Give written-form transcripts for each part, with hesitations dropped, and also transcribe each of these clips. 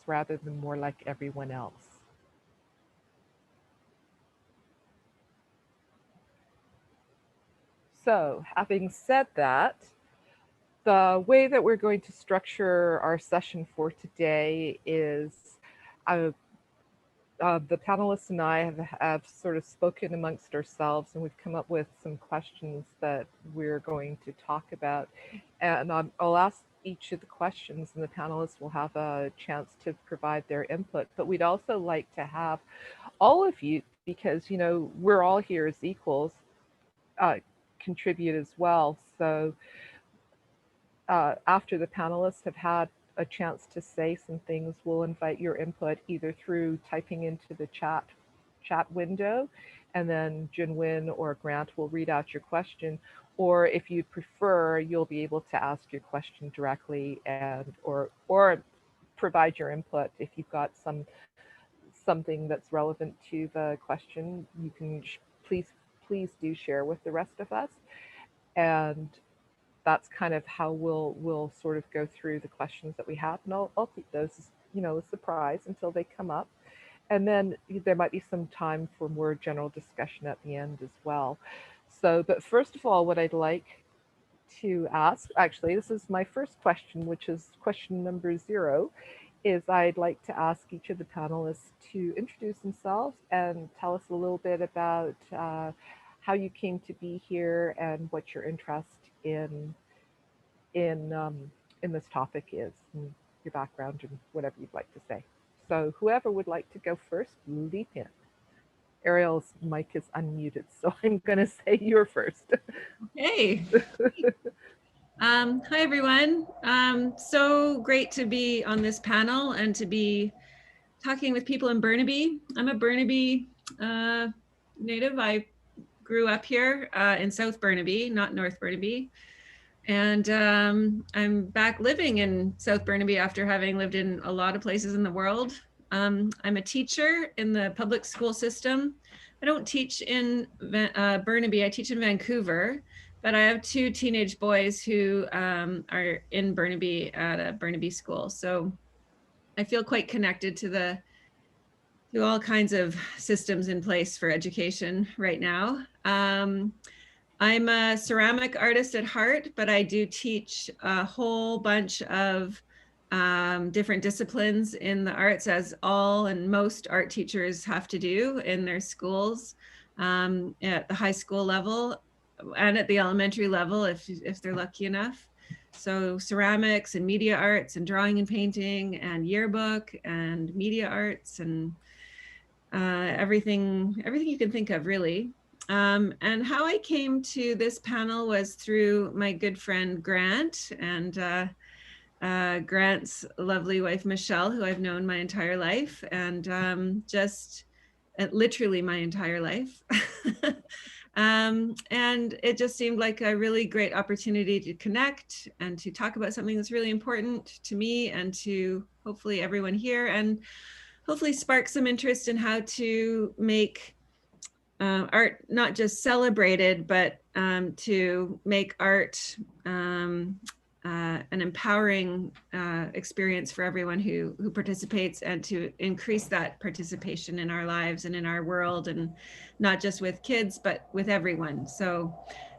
rather than more like everyone else. So, having said that, the way that we're going to structure our session for today is uh, the panelists and I have sort of spoken amongst ourselves, and we've come up with some questions that we're going to talk about. And I'll ask each of the questions, and the panelists will have a chance to provide their input. But we'd also like to have all of you, because we're all here as equals, uh, contribute as well. So after the panelists have had a chance to say some things, we'll invite your input either through typing into the chat window, and then Jinwin or Grant will read out your question. Or if you prefer, you'll be able to ask your question directly and or provide your input if you've got something that's relevant to the question. You can please do share with the rest of us, and that's kind of how we'll sort of go through the questions that we have, and I'll keep those as a surprise until they come up, and then there might be some time for more general discussion at the end as well. So, but first of all, what I'd like to ask, actually, this is my first question, which is question number 0, is I'd like to ask each of the panelists to introduce themselves and tell us a little bit about how you came to be here and what your interest in in this topic is, and your background and whatever you'd like to say. So whoever would like to go first, leap in. Ariel's mic is unmuted, so I'm going to say you're first. Hey. Hi, everyone. So great to be on this panel and to be talking with people in Burnaby. I'm a Burnaby native. I grew up here in South Burnaby, not North Burnaby. And I'm back living in South Burnaby after having lived in a lot of places in the world. I'm a teacher in the public school system. I don't teach in Burnaby, I teach in Vancouver, but I have 2 teenage boys who are in Burnaby at a Burnaby school. So I feel quite connected to all kinds of systems in place for education right now. I'm a ceramic artist at heart, but I do teach a whole bunch of different disciplines in the arts, as all and most art teachers have to do in their schools at the high school level and at the elementary level if they're lucky enough. So ceramics and media arts and drawing and painting and yearbook and media arts and everything you can think of, really. And how I came to this panel was through my good friend Grant and Grant's lovely wife Michelle, who I've known my entire life, and just literally my entire life. And it just seemed like a really great opportunity to connect and to talk about something that's really important to me and to hopefully everyone here, and hopefully spark some interest in how to make art not just celebrated, but to make art an empowering experience for everyone who participates, and to increase that participation in our lives and in our world, and not just with kids, but with everyone. So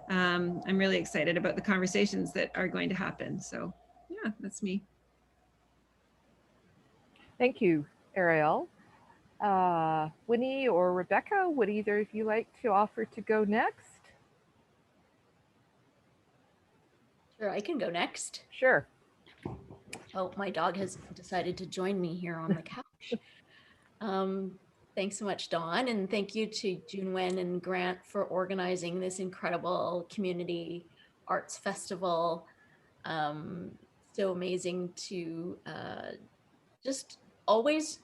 I'm really excited about the conversations that are going to happen. So yeah, that's me. Thank you, Ariel. Winnie or Rebecca, would either of you like to offer to go next? Sure, I can go next. Sure. Oh, my dog has decided to join me here on the couch. Thanks so much, Dawn, and thank you to Junwen and Grant for organizing this incredible community arts festival. So amazing to just always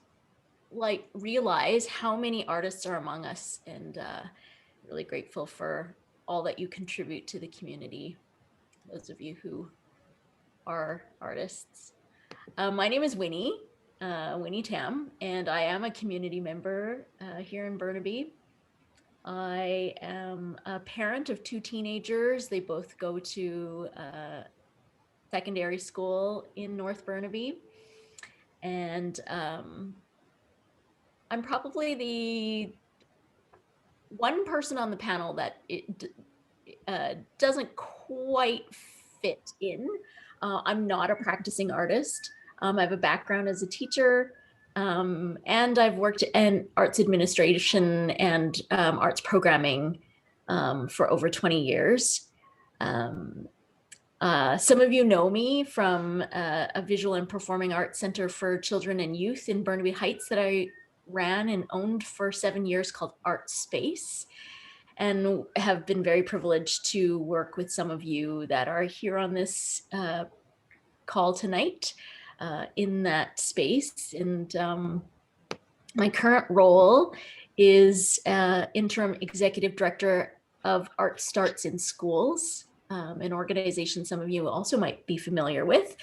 realize how many artists are among us, and really grateful for all that you contribute to the community, those of you who are artists. My name is Winnie, Winnie Tam, and I am a community member here in Burnaby. I am a parent of 2 teenagers. They both go to secondary school in North Burnaby. And I'm probably the one person on the panel that doesn't quite fit in. I'm not a practicing artist. I have a background as a teacher, and I've worked in arts administration and arts programming for over 20 years. Some of you know me from a visual and performing arts center for children and youth in Burnaby Heights that I ran and owned for 7 years called Art Space, and have been very privileged to work with some of you that are here on this call tonight in that space. And my current role is interim executive director of Art Starts in Schools, an organization some of you also might be familiar with.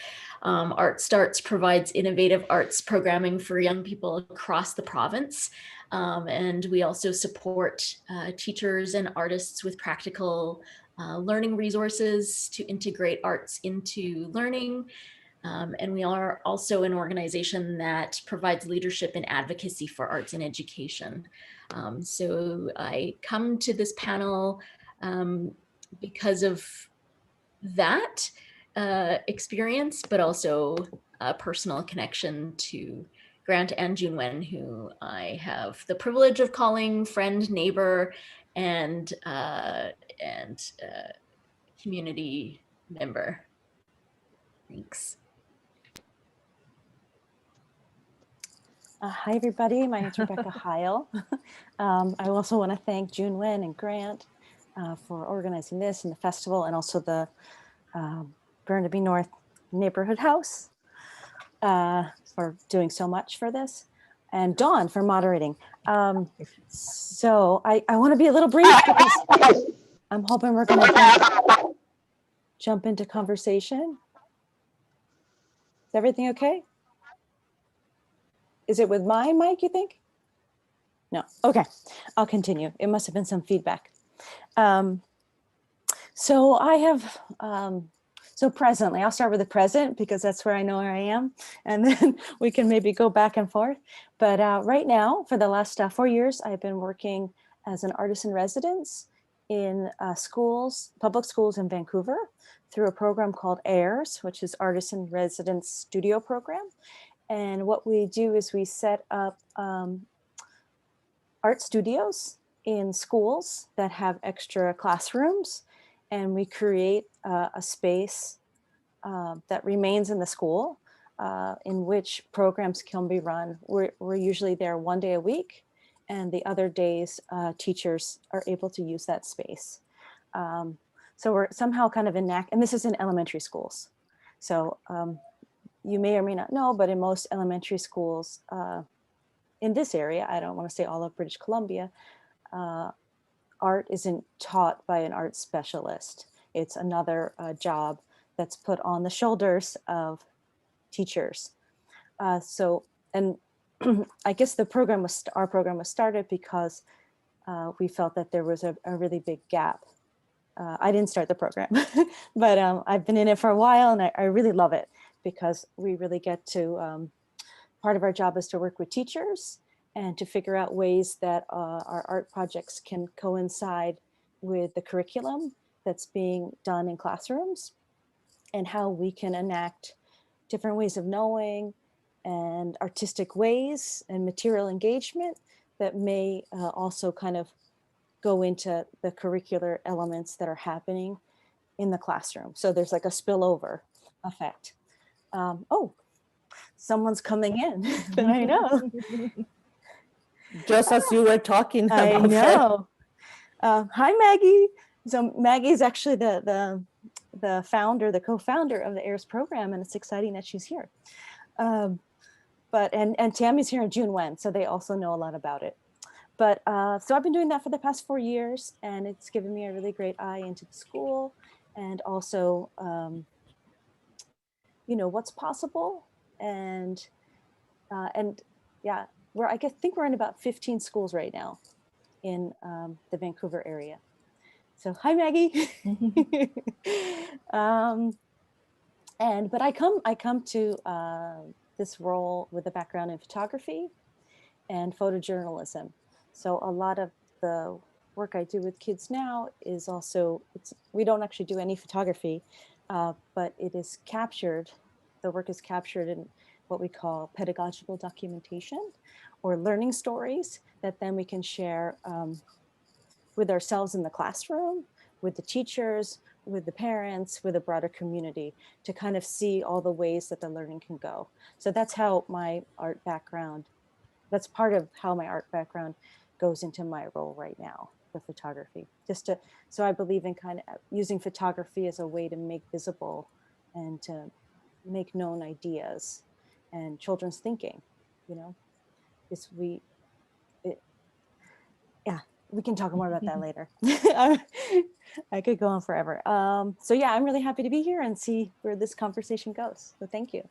Art Starts provides innovative arts programming for young people across the province. And we also support teachers and artists with practical learning resources to integrate arts into learning. And we are also an organization that provides leadership and advocacy for arts and education. So I come to this panel because of that experience, but also a personal connection to Grant and Junwen, who I have the privilege of calling friend, neighbor, and community member. Thanks. Hi, everybody. My name is Rebecca Heyl. I also want to thank Junwen and Grant for organizing this and the festival, and also the Burnaby North Neighborhood House for doing so much for this, and Dawn for moderating. So I want to be a little brief because I'm hoping we're going to jump into conversation. Is everything okay? Is it with my mic, you think? No. Okay, I'll continue. It must have been some feedback. So I have, so presently, I'll start with the present because that's where I know where I am. And then we can maybe go back and forth. But right now, for the last 4 years, I've been working as an artist in residence in schools, public schools in Vancouver through a program called AIRS, which is Artist in Residence Studio Program. And what we do is we set up art studios in schools that have extra classrooms, and we create a space that remains in the school in which programs can be run. We're usually there 1 day a week, and the other days teachers are able to use that space. So we're somehow kind of and this is in elementary schools. So you may or may not know, but in most elementary schools in this area, I don't want to say all of British Columbia, art isn't taught by an art specialist. It's another job that's put on the shoulders of teachers. And I guess our program was started because we felt that there was a really big gap. I didn't start the program, but I've been in it for a while, and I really love it, because we really get to, part of our job is to work with teachers and to figure out ways that our art projects can coincide with the curriculum that's being done in classrooms, and how we can enact different ways of knowing and artistic ways and material engagement that may also kind of go into the curricular elements that are happening in the classroom. So there's like a spillover effect. Oh, someone's coming in that I know. Just as you were talking about. I know. Hi, Maggie. So Maggie is actually the founder, the co-founder of the AIRS program, and it's exciting that she's here. And Tammy's here in Junwen, so they also know a lot about it. But so I've been doing that for the past 4 years, and it's given me a really great eye into the school, and also you know, what's possible, and yeah, I think we're in about 15 schools right now in the Vancouver area. So hi, Maggie. But I come to this role with a background in photography and photojournalism. So a lot of the work I do with kids now is also, we don't actually do any photography, but it is captured, the work is captured in what we call pedagogical documentation or learning stories that then we can share with ourselves in the classroom, with the teachers, with the parents, with a broader community to kind of see all the ways that the learning can go. So that's how my art background, that's part of how my art background goes into my role right now, the photography. So I believe in kind of using photography as a way to make visible and to make known ideas and children's thinking, you know, is yeah, we can talk more about that later. I could go on forever. So yeah, I'm really happy to be here and see where this conversation goes. So thank you.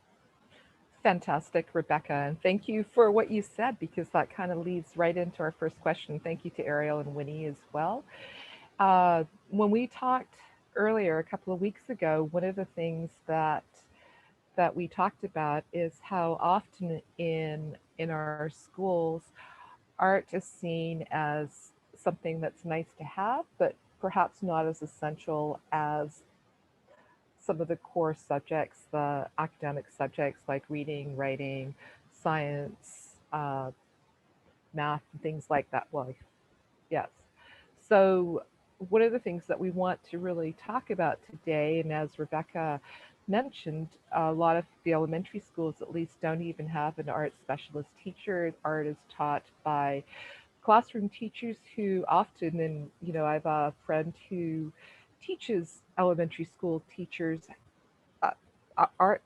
Fantastic, Rebecca. And thank you for what you said, because that kind of leads right into our first question. Thank you to Ariel and Winnie as well. When we talked earlier, a couple of weeks ago, one of the things that we talked about is how often in our schools, art is seen as something that's nice to have, but perhaps not as essential as some of the core subjects, the academic subjects like reading, writing, science, math, and things like that. Well, yes. So one of the things that we want to really talk about today, and as Rebecca mentioned, a lot of the elementary schools at least don't even have an art specialist teacher. Art is taught by classroom teachers who often, and you know, I have a friend who teaches elementary school teachers uh, art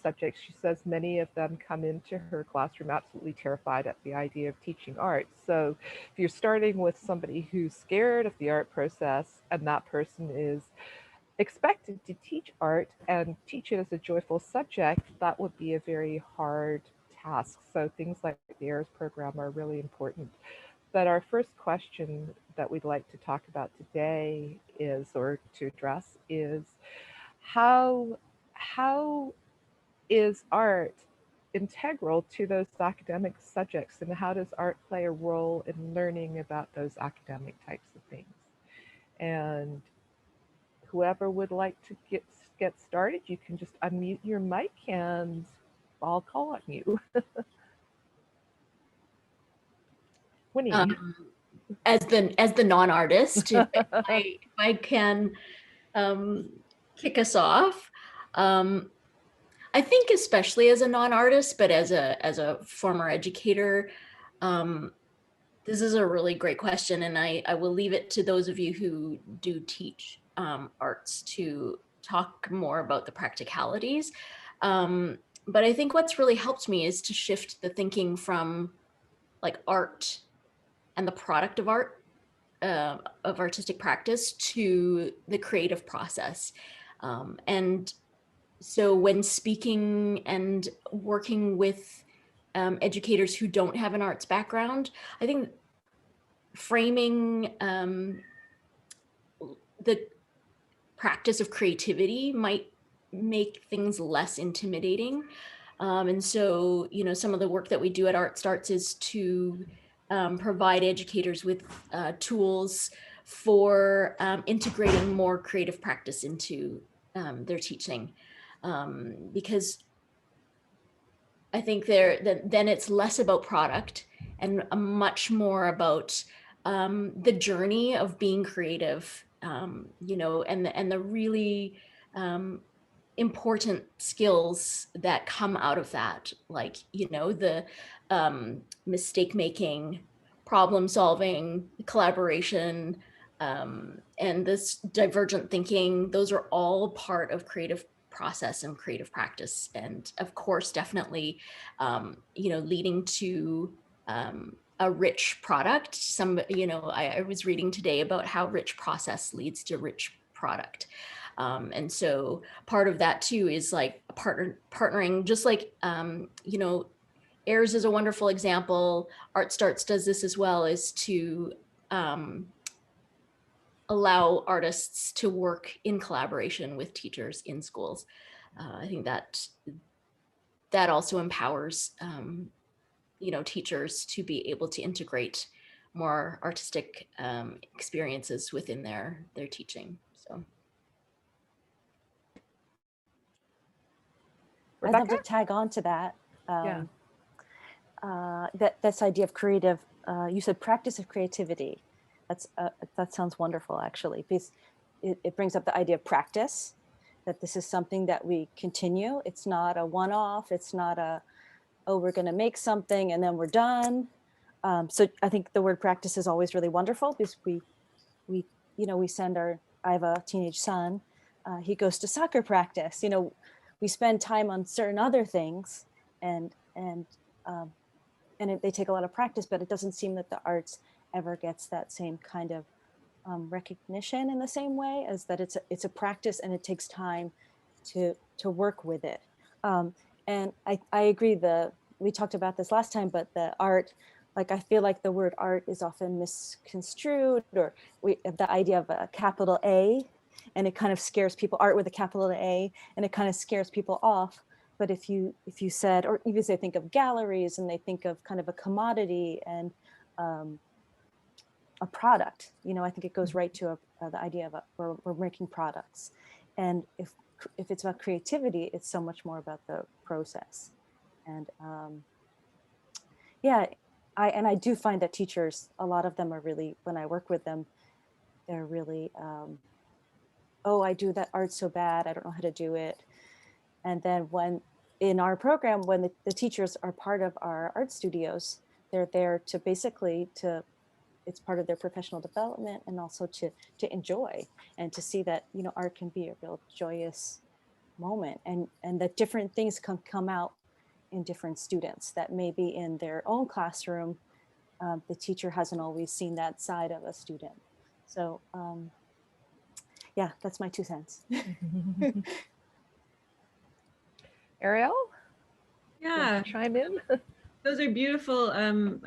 subjects. She says many of them come into her classroom absolutely terrified at the idea of teaching art. So if you're starting with somebody who's scared of the art process and that person is expected to teach art and teach it as a joyful subject, that would be a very hard task. So things like the AIRS program are really important. But our first question that we'd like to talk about today is, or to address, is how is art integral to those academic subjects, and how does art play a role in learning about those academic types of things? And whoever would like to get started, you can just unmute your mic and I'll call on you. Winnie. As the non-artist, if I can kick us off. I think especially as a non-artist, but as a former educator, this is a really great question, and I will leave it to those of you who do teach arts to talk more about the practicalities. But I think what's really helped me is to shift the thinking from like art and the product of art, of artistic practice, to the creative process. And so when speaking and working with educators who don't have an arts background, I think framing the practice of creativity might make things less intimidating. And so, you know, some of the work that we do at Art Starts is to provide educators with tools for integrating more creative practice into their teaching. Because I think then it's less about product and much more about the journey of being creative, you know, and the really important skills that come out of that, like, you know, the mistake making, problem solving, collaboration, and this divergent thinking. Those are all part of creative process and creative practice, and of course definitely you know, leading to a rich product. You know, I was reading today about how rich process leads to rich product. And so part of that too is like partnering, just like you know, AIRS is a wonderful example. Art Starts does this as well, is to allow artists to work in collaboration with teachers in schools. I think that that also empowers, you know, teachers to be able to integrate more artistic experiences within their teaching. So. I'd love Rebecca? to tag on to that. Yeah. This idea of creative, you said practice of creativity. That sounds wonderful, actually, because it brings up the idea of practice, that this is something that we continue. It's not a one-off. It's not a, oh, we're going to make something and then we're done. So I think the word practice is always really wonderful, because we send I have a teenage son. He goes to soccer practice. You know, we spend time on certain other things, and they take a lot of practice, but it doesn't seem that the arts ever gets that same kind of recognition in the same way, as that it's a practice and it takes time to work with it. And I agree, we talked about this last time, but the art, like, I feel like the word art is often misconstrued, or the idea of a capital A, and it kind of scares people, art with a capital A, and it kind of scares people off. But if you said, or even they think of galleries and they think of kind of a commodity and a product, you know, I think it goes right to the idea of we're making products. And if it's about creativity, it's so much more about the process. And yeah, I do find that teachers, a lot of them are really, when I work with them, they're really, oh, I do that art so bad, I don't know how to do it. And then when in our program, when the teachers are part of our art studios, they're there to basically it's part of their professional development, and also to enjoy and to see that, you know, art can be a real joyous moment, and that different things can come out in different students, that maybe in their own classroom, the teacher hasn't always seen that side of a student. So yeah, that's my 2 cents. Ariel? Yeah, Chime in. those are beautiful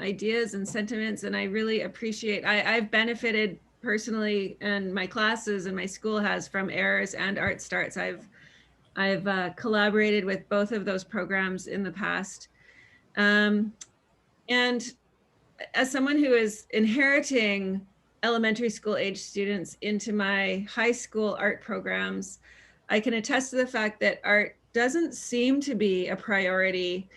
ideas and sentiments, and I really appreciate. I've benefited personally, and my classes and my school has, from AIRS and Art Starts. I've collaborated with both of those programs in the past, and as someone who is inheriting elementary school age students into my high school art programs, I can attest to the fact that art doesn't seem to be a priority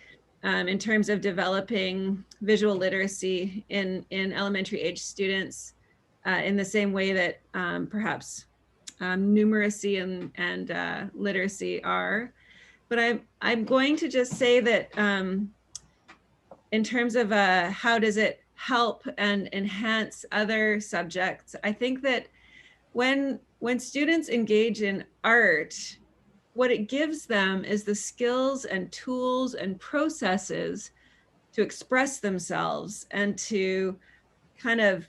in terms of developing visual literacy in elementary age students in the same way that perhaps numeracy and literacy are. But I'm going to just say that in terms of how does it help and enhance other subjects, I think that when students engage in art, what it gives them is the skills and tools and processes to express themselves and to kind of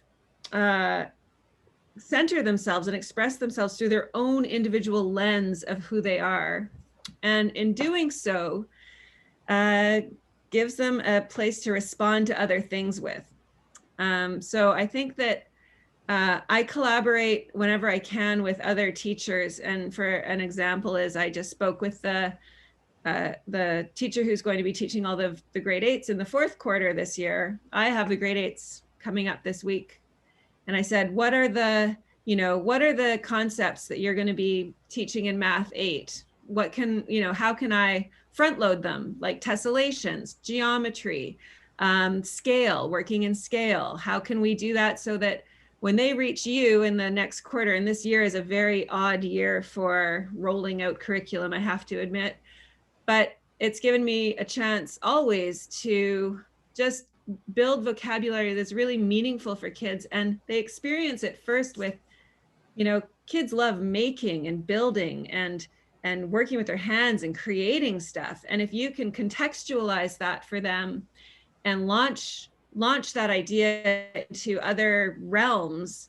center themselves and express themselves through their own individual lens of who they are. And in doing so, gives them a place to respond to other things with. So I think that I collaborate whenever I can with other teachers. And for an example is, I just spoke with the teacher who's going to be teaching all the grade 8s in the 4th quarter this year. I have the grade 8s coming up this week. And I said, what are the concepts that you're going to be teaching in Math 8? What can, how can I front load them, like tessellations, geometry, scale, working in scale? How can we do that so that when they reach you in the next quarter, and this year is a very odd year for rolling out curriculum, I have to admit, but it's given me a chance always to just build vocabulary that's really meaningful for kids. And they experience it first with, kids love making and building and working with their hands and creating stuff. And if you can contextualize that for them and launch that idea into other realms,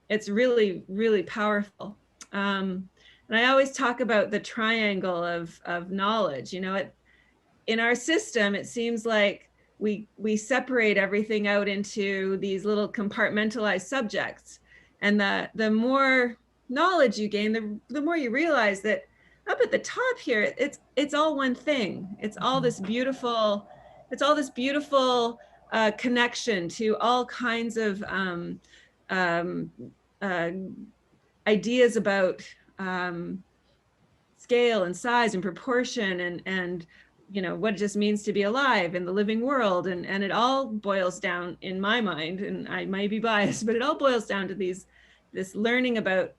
it's really, really powerful. And I always talk about the triangle of knowledge. In our system, it seems like we separate everything out into these little compartmentalized subjects. And the more knowledge you gain, the more you realize that up at the top here, it's all one thing. It's all this beautiful, connection to all kinds of um, uh, ideas about scale and size and proportion and you know what it just means to be alive in the living world, and it all boils down, in my mind, and I might be biased, but it all boils down to this learning about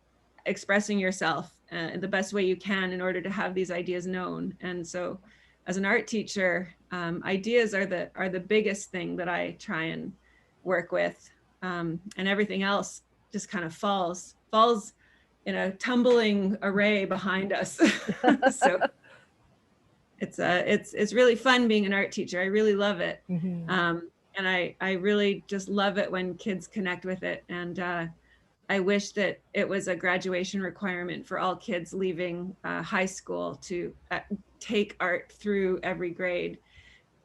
expressing yourself the best way you can in order to have these ideas known. And so as an art teacher, ideas are the biggest thing that I try and work with, and everything else just kind of falls in a tumbling array behind us. So it's really fun being an art teacher. I really love it. And I really just love it when kids connect with it. And I wish that it was a graduation requirement for all kids leaving high school to take art through every grade,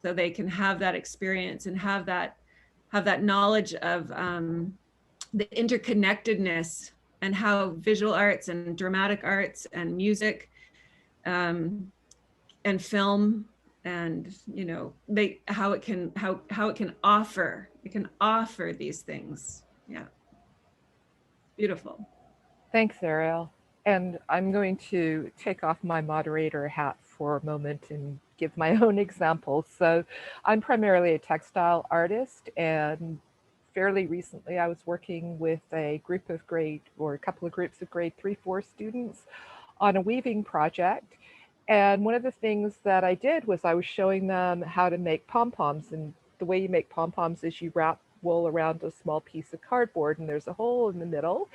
so they can have that experience and have that knowledge of the interconnectedness, and how visual arts and dramatic arts and music and film, and you know, how it can offer these things. Yeah, beautiful. Thanks, Ariel. And I'm going to take off my moderator hat for a moment and give my own example. So I'm primarily a textile artist, and fairly recently I was working with a couple of groups of grade 3-4 students on a weaving project. And one of the things that I did was I was showing them how to make pom-poms. And the way you make pom-poms is you wrap wool around a small piece of cardboard, and there's a hole in the middle.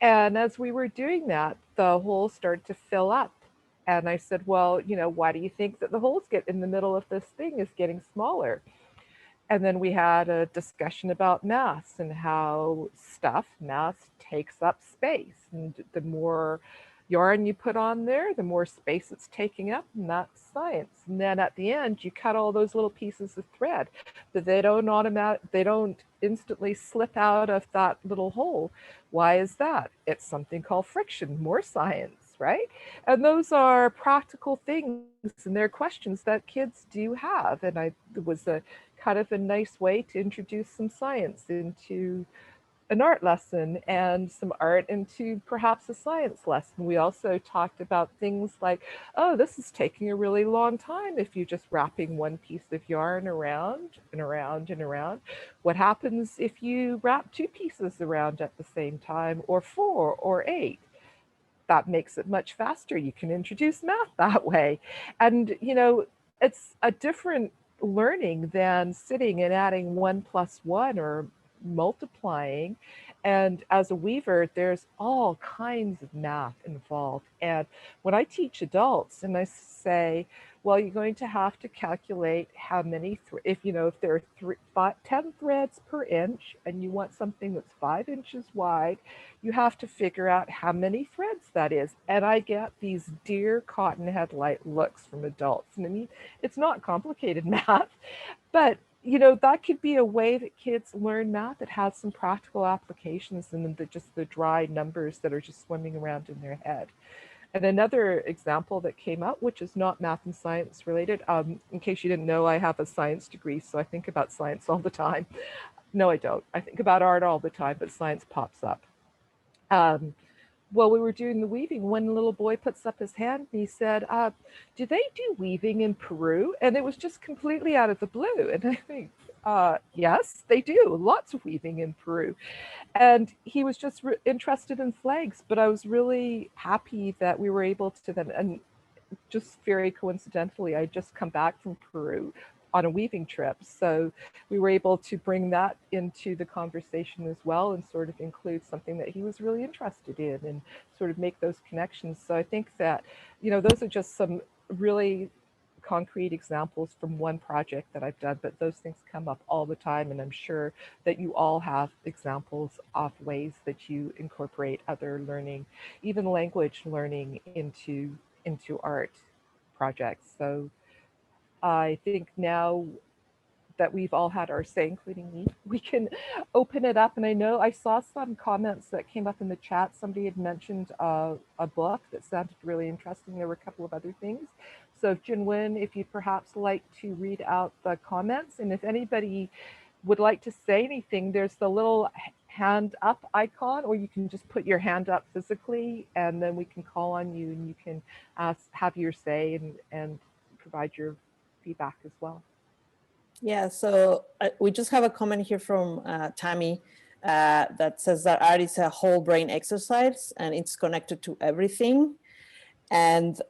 And as we were doing that, the hole started to fill up. And I said, well, you know, why do you think that the holes get in the middle of this thing is getting smaller? And then we had a discussion about mass and how mass takes up space. And the more yarn you put on there, the more space it's taking up, and that's science. And then at the end, you cut all those little pieces of thread, but they don't instantly slip out of that little hole. Why is that? It's something called friction, more science, right? And those are practical things, and they're questions that kids do have. And it was a kind of a nice way to introduce some science into an art lesson, and some art into perhaps a science lesson. We also talked about things like, oh, this is taking a really long time if you're just wrapping one piece of yarn around and around and around. What happens if you wrap two pieces around at the same time, or 4 or 8? That makes it much faster. You can introduce math that way. And, you know, it's a different learning than sitting and adding 1 plus 1 or multiplying. And as a weaver, there's all kinds of math involved. And when I teach adults and I say, well, you're going to have to calculate how many, if there are 10 threads per inch and you want something that's 5 inches wide, you have to figure out how many threads that is. And I get these deer cotton headlight looks from adults. And I mean, it's not complicated math, but you know, that could be a way that kids learn math that has some practical applications, and just the dry numbers that are just swimming around in their head. And another example that came out, which is not math and science related, in case you didn't know, I have a science degree, so I think about science all the time. No, I don't. I think about art all the time, but science pops up. While we were doing the weaving, one little boy puts up his hand and he said, do they do weaving in Peru? And it was just completely out of the blue. And I think, yes, they do. Lots of weaving in Peru. And he was just interested in flags, but I was really happy that we were able to then, and just very coincidentally, I just come back from Peru on a weaving trip. So we were able to bring that into the conversation as well, and sort of include something that he was really interested in, and sort of make those connections. So I think that, you know, those are just some really concrete examples from one project that I've done, but those things come up all the time. And I'm sure that you all have examples of ways that you incorporate other learning, even language learning, into art projects. So I think now that we've all had our say, including me, we can open it up. And I know I saw some comments that came up in the chat. Somebody had mentioned a book that sounded really interesting. There were a couple of other things. So if Jinwin, if you'd perhaps like to read out the comments, and if anybody would like to say anything, there's the little hand up icon, or you can just put your hand up physically, and then we can call on you and you can have your say and provide your feedback as well. Yeah, so we just have a comment here from Tammy that says that art is a whole brain exercise and it's connected to everything. And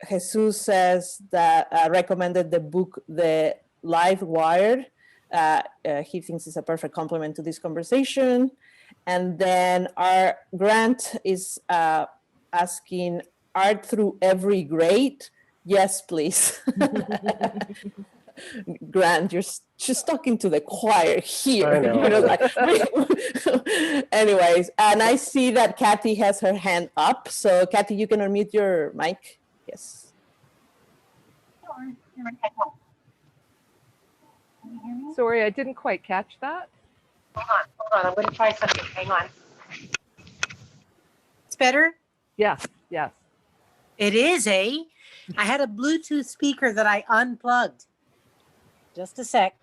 Jesus says that recommended the book, The Live Wired. He thinks it's a perfect complement to this conversation. And then our Grant is asking, art through every grade? Yes, please. Grant, you're just talking to the choir here. I know. You know, like, anyways, and I see that Kathy has her hand up. So Kathy, you can unmute your mic. Yes. Sorry, I didn't quite catch that. Hold on, I'm going to try something. Hang on. It's better? Yes, yes. It is, eh? I had a Bluetooth speaker that I unplugged. Just a sec.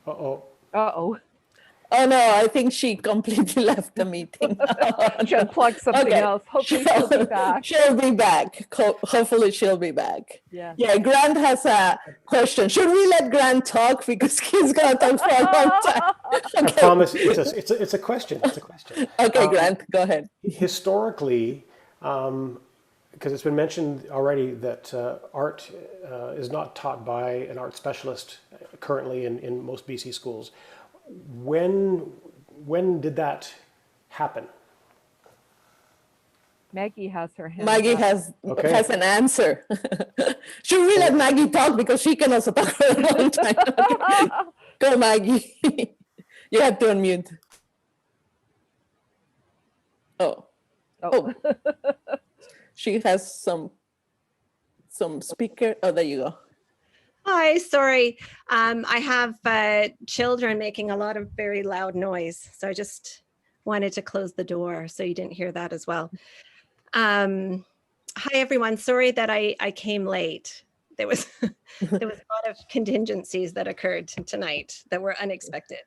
Uh-oh. Uh-oh. Oh no, I think she completely left the meeting. She unplugged something Okay. else. Hopefully she'll be back. She'll be back. Hopefully she'll be back. Yeah. Yeah, Grant has a question. Should we let Grant talk because he's gonna talk for a long time? I Okay. promise it's a question. It's a question. Okay, Grant, go ahead. Historically, because it's been mentioned already that art is not taught by an art specialist currently in most BC schools. When did that happen? Maggie has her hand Maggie up. has Okay. an answer. Should we let Maggie talk because she can also talk for a long time? Okay. Go, Maggie. You have to unmute. Oh. She has some speaker. Oh, there you go. Hi, sorry. I have children making a lot of very loud noise. So I just wanted to close the door so you didn't hear that as well. Hi, everyone. Sorry that I came late. There was a lot of contingencies that occurred tonight that were unexpected.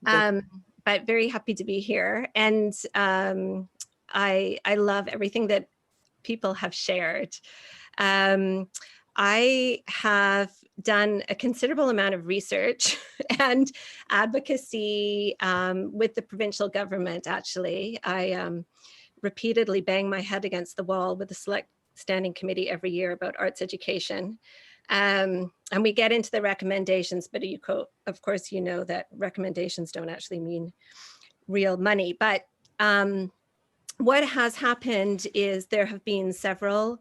But very happy to be here. And I love everything that people have shared. I have done a considerable amount of research and advocacy with the provincial government, actually. I repeatedly bang my head against the wall with the Select Standing Committee every year about arts education. And we get into the recommendations, but of course, you know that recommendations don't actually mean real money. But what has happened is there have been several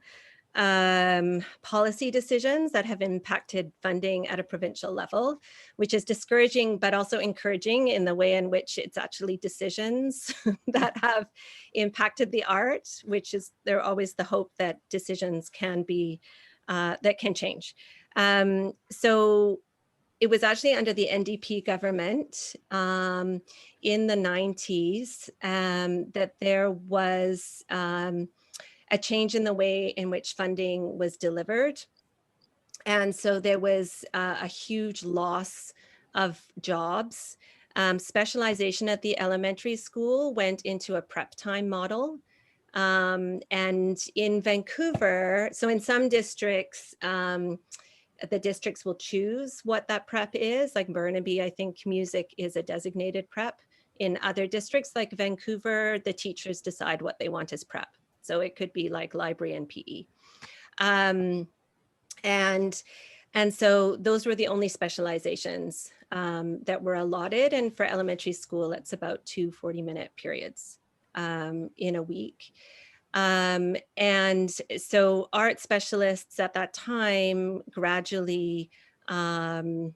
policy decisions that have impacted funding at a provincial level, which is discouraging, but also encouraging in the way in which it's actually decisions that have impacted the art, which is there always the hope that decisions can be, that can change. So it was actually under the NDP government in the 90s that there was a change in the way in which funding was delivered. And so there was a huge loss of jobs. Specialization at the elementary school went into a prep time model. And in Vancouver, so in some districts, the districts will choose what that prep is. Like Burnaby, I think music is a designated prep. In other districts like Vancouver, the teachers decide what they want as prep. So it could be like library and PE. And so those were the only specializations that were allotted. And for elementary school, it's about 2 40-minute periods in a week. And so art specialists at that time gradually were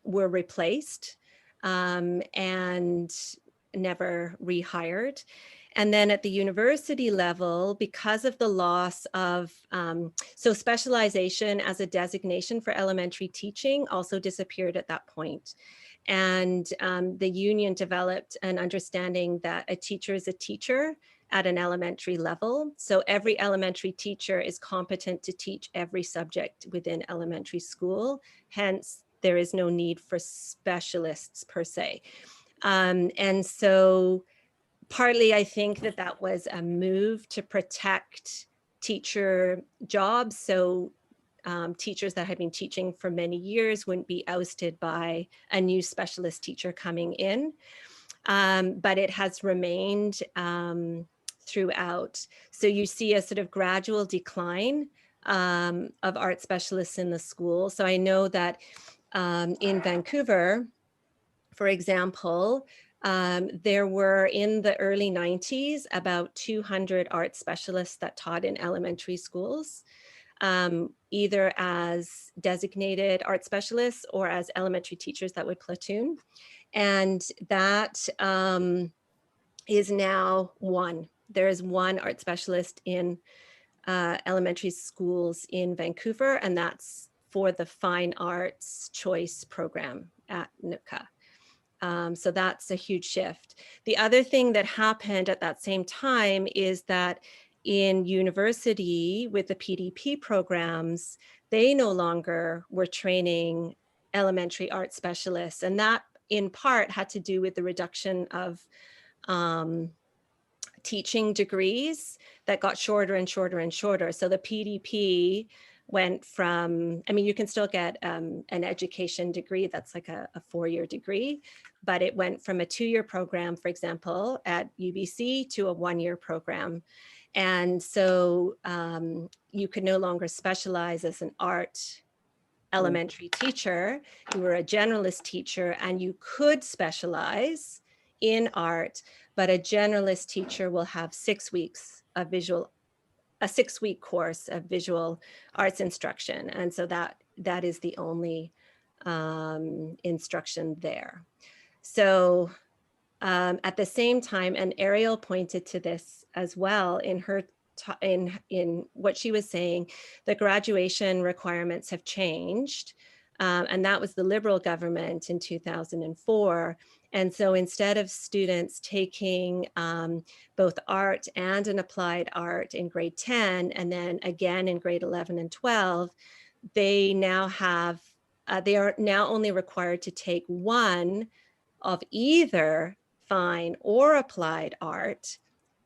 replaced and never rehired. And then at the university level, because of the loss of, so specialization as a designation for elementary teaching also disappeared at that point. And the union developed an understanding that a teacher is a teacher at an elementary level. So every elementary teacher is competent to teach every subject within elementary school. Hence, there is no need for specialists per se. And so partly, I think that that was a move to protect teacher jobs. So teachers that had been teaching for many years wouldn't be ousted by a new specialist teacher coming in. But it has remained throughout. So you see a sort of gradual decline of art specialists in the school. So I know that in Vancouver, for example, there were in the early 90s about 200 art specialists that taught in elementary schools, either as designated art specialists or as elementary teachers that would platoon. And that is now one. There is one art specialist in elementary schools in Vancouver, and that's for the Fine Arts Choice program at Nootka. So that's a huge shift. The other thing that happened at that same time is that in university with the PDP programs, they no longer were training elementary art specialists. And that in part had to do with the reduction of teaching degrees that got shorter and shorter and shorter. So the PDP went from, I mean, you can still get an education degree that's like a 4-year degree, but it went from a 2-year program, for example, at UBC to a 1-year program. And so you could no longer specialize as an art elementary teacher. You were a generalist teacher and you could specialize in art, but a generalist teacher will have 6 weeks of a 6-week course of visual arts instruction. And so that is the only instruction there. So at the same time, and Ariel pointed to this as well in her in what she was saying, the graduation requirements have changed. And that was the Liberal government in 2004. And so instead of students taking both art and an applied art in grade 10, and then again in grade 11 and 12, they now have, they are now only required to take one of either fine or applied art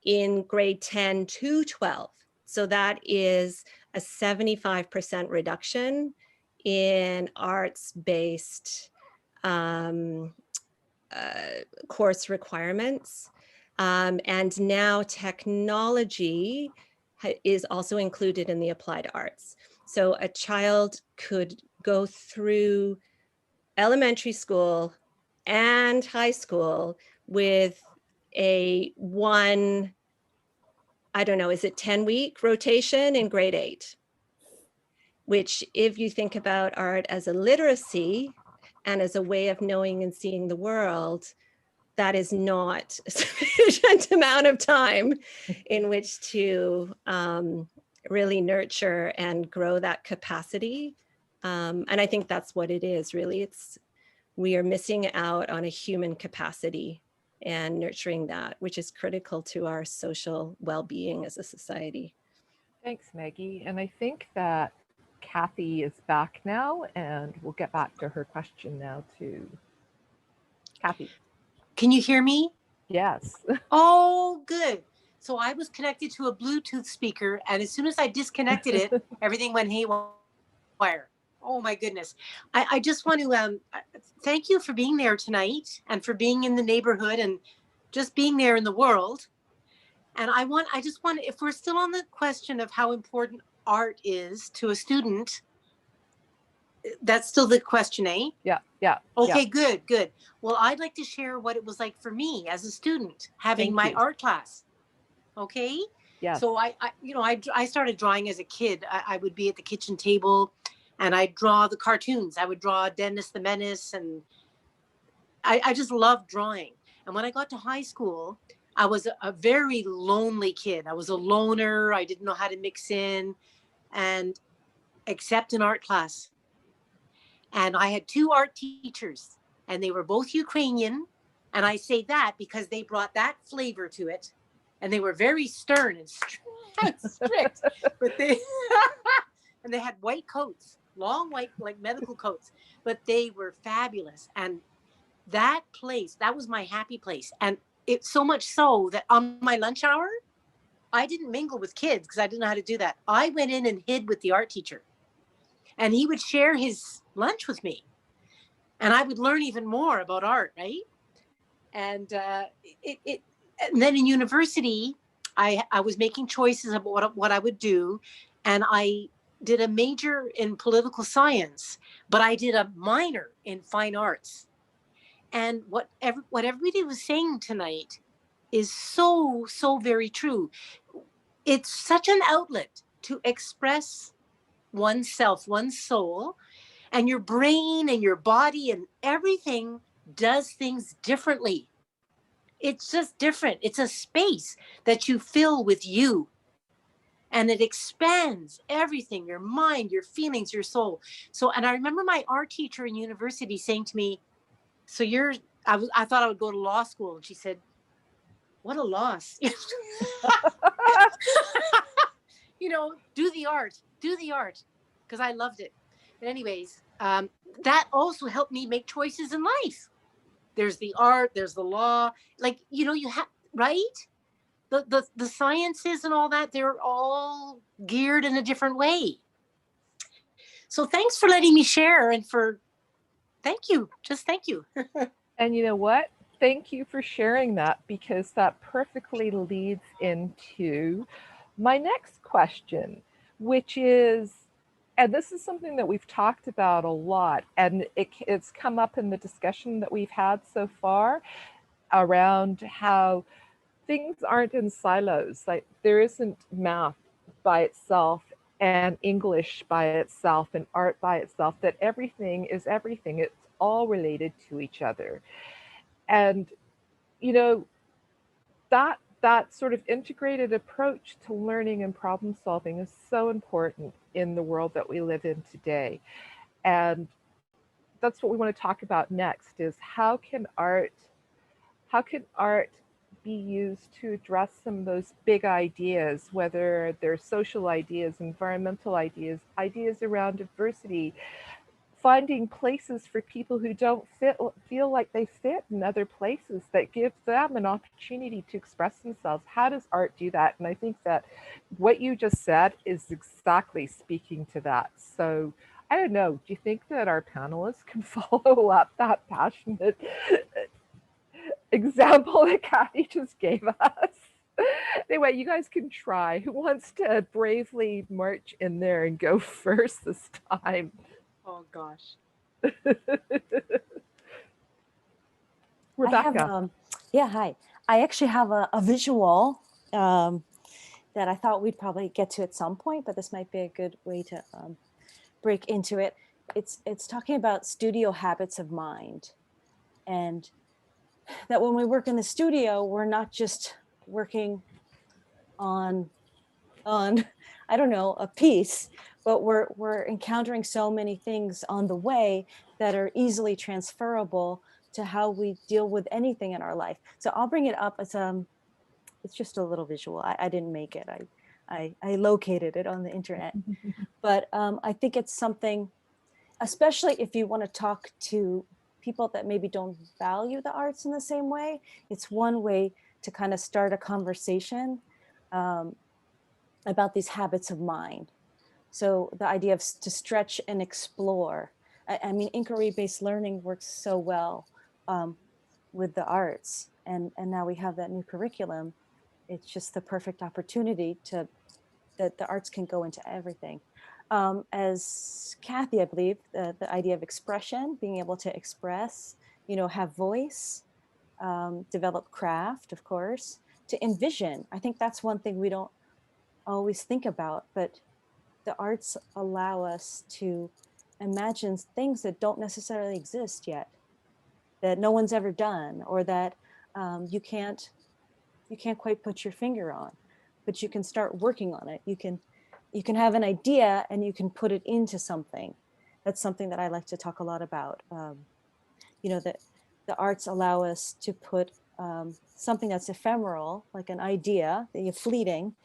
in grade 10 to 12. So that is a 75% reduction in arts-based course requirements. And now technology is also included in the applied arts. So a child could go through elementary school and high school with a one, I don't know, is it 10-week rotation in grade 8? Which, if you think about art as a literacy and as a way of knowing and seeing the world, that is not a sufficient amount of time in which to really nurture and grow that capacity. And I think that's what it is, really. We are missing out on a human capacity and nurturing that, which is critical to our social well-being as a society. Thanks, Maggie. And I think that Kathy is back now, and we'll get back to her question now too. Kathy. Can you hear me? Yes. Oh, good. So I was connected to a Bluetooth speaker, and as soon as I disconnected it, everything went haywire. Oh my goodness. I just want to thank you for being there tonight and for being in the neighborhood and just being there in the world. And I just want, if we're still on the question of how important art is to a student, that's still the question, eh? Yeah. Okay, yeah. Good. Well, I'd like to share what it was like for me as a student having my art class. Okay. Yeah. So I started drawing as a kid. I would be at the kitchen table and I'd draw the cartoons. I would draw Dennis the Menace, and I just loved drawing. And when I got to high school, I was a very lonely kid. I was a loner. I didn't know how to mix in, and except in art class. And I had two art teachers, and they were both Ukrainian. And I say that because they brought that flavor to it. And they were very stern and strict, but they and they had white coats, long white, like medical coats, but they were fabulous. And that place, that was my happy place. And it's so much so that on my lunch hour, I didn't mingle with kids because I didn't know how to do that. I went in and hid with the art teacher, and he would share his lunch with me, and I would learn even more about art, right? And and then in university, I was making choices about what I would do, and I did a major in political science, but I did a minor in fine arts. And what everybody was saying tonight is so very true. It's such an outlet to express oneself, one's soul, and your brain and your body and everything does things differently. It's just different. It's a space that you fill with you, and it expands everything, your mind, your feelings, your soul. So, and I remember my art teacher in university saying to me, so I thought I would go to law school. And she said, what a loss. You know, do the art, because I loved it. But anyways, that also helped me make choices in life. There's the art, there's the law, like, you know, you have, right? The sciences and all that, they're all geared in a different way. So thanks for letting me share, and thank you. Just thank you. And you know what? Thank you for sharing that, because that perfectly leads into my next question, which is, and this is something that we've talked about a lot, and it's come up in the discussion that we've had so far around how things aren't in silos. Like, there isn't math by itself and English by itself and art by itself, that everything is everything. It's all related to each other. And, you know, that sort of integrated approach to learning and problem solving is so important in the world that we live in today. And that's what we want to talk about next, is how can art be used to address some of those big ideas, whether they're social ideas, environmental ideas, ideas around diversity, finding places for people who don't feel like they fit in other places, that give them an opportunity to express themselves. How does art do that? And I think that what you just said is exactly speaking to that. So I don't know, do you think that our panelists can follow up that passionate example that Kathy just gave us? Anyway, you guys can try. Who wants to bravely march in there and go first this time? Oh gosh. Rebecca. Yeah, hi. I actually have a visual that I thought we'd probably get to at some point, but this might be a good way to break into it. It's talking about studio habits of mind, and that when we work in the studio, we're not just working on I don't know, a piece, but we're encountering so many things on the way that are easily transferable to how we deal with anything in our life. So I'll bring it up as it's just a little visual. I didn't make it. I located it on the internet, but I think it's something, especially if you want to talk to people that maybe don't value the arts in the same way. It's one way to kind of start a conversation about these habits of mind. So the idea of to stretch and explore. I mean, inquiry-based learning works so well with the arts, and now we have that new curriculum. It's just the perfect opportunity that the arts can go into everything. As Kathy, I believe, the idea of expression, being able to express, you know, have voice, develop craft, of course, to envision. I think that's one thing we don't always think about, but the arts allow us to imagine things that don't necessarily exist yet, that no one's ever done, or that you can't you can't quite put your finger on, but you can start working on it. You can have an idea and you can put it into something. That's something that I like to talk a lot about. You know, that the arts allow us to put something that's ephemeral, like an idea that you're fleeting,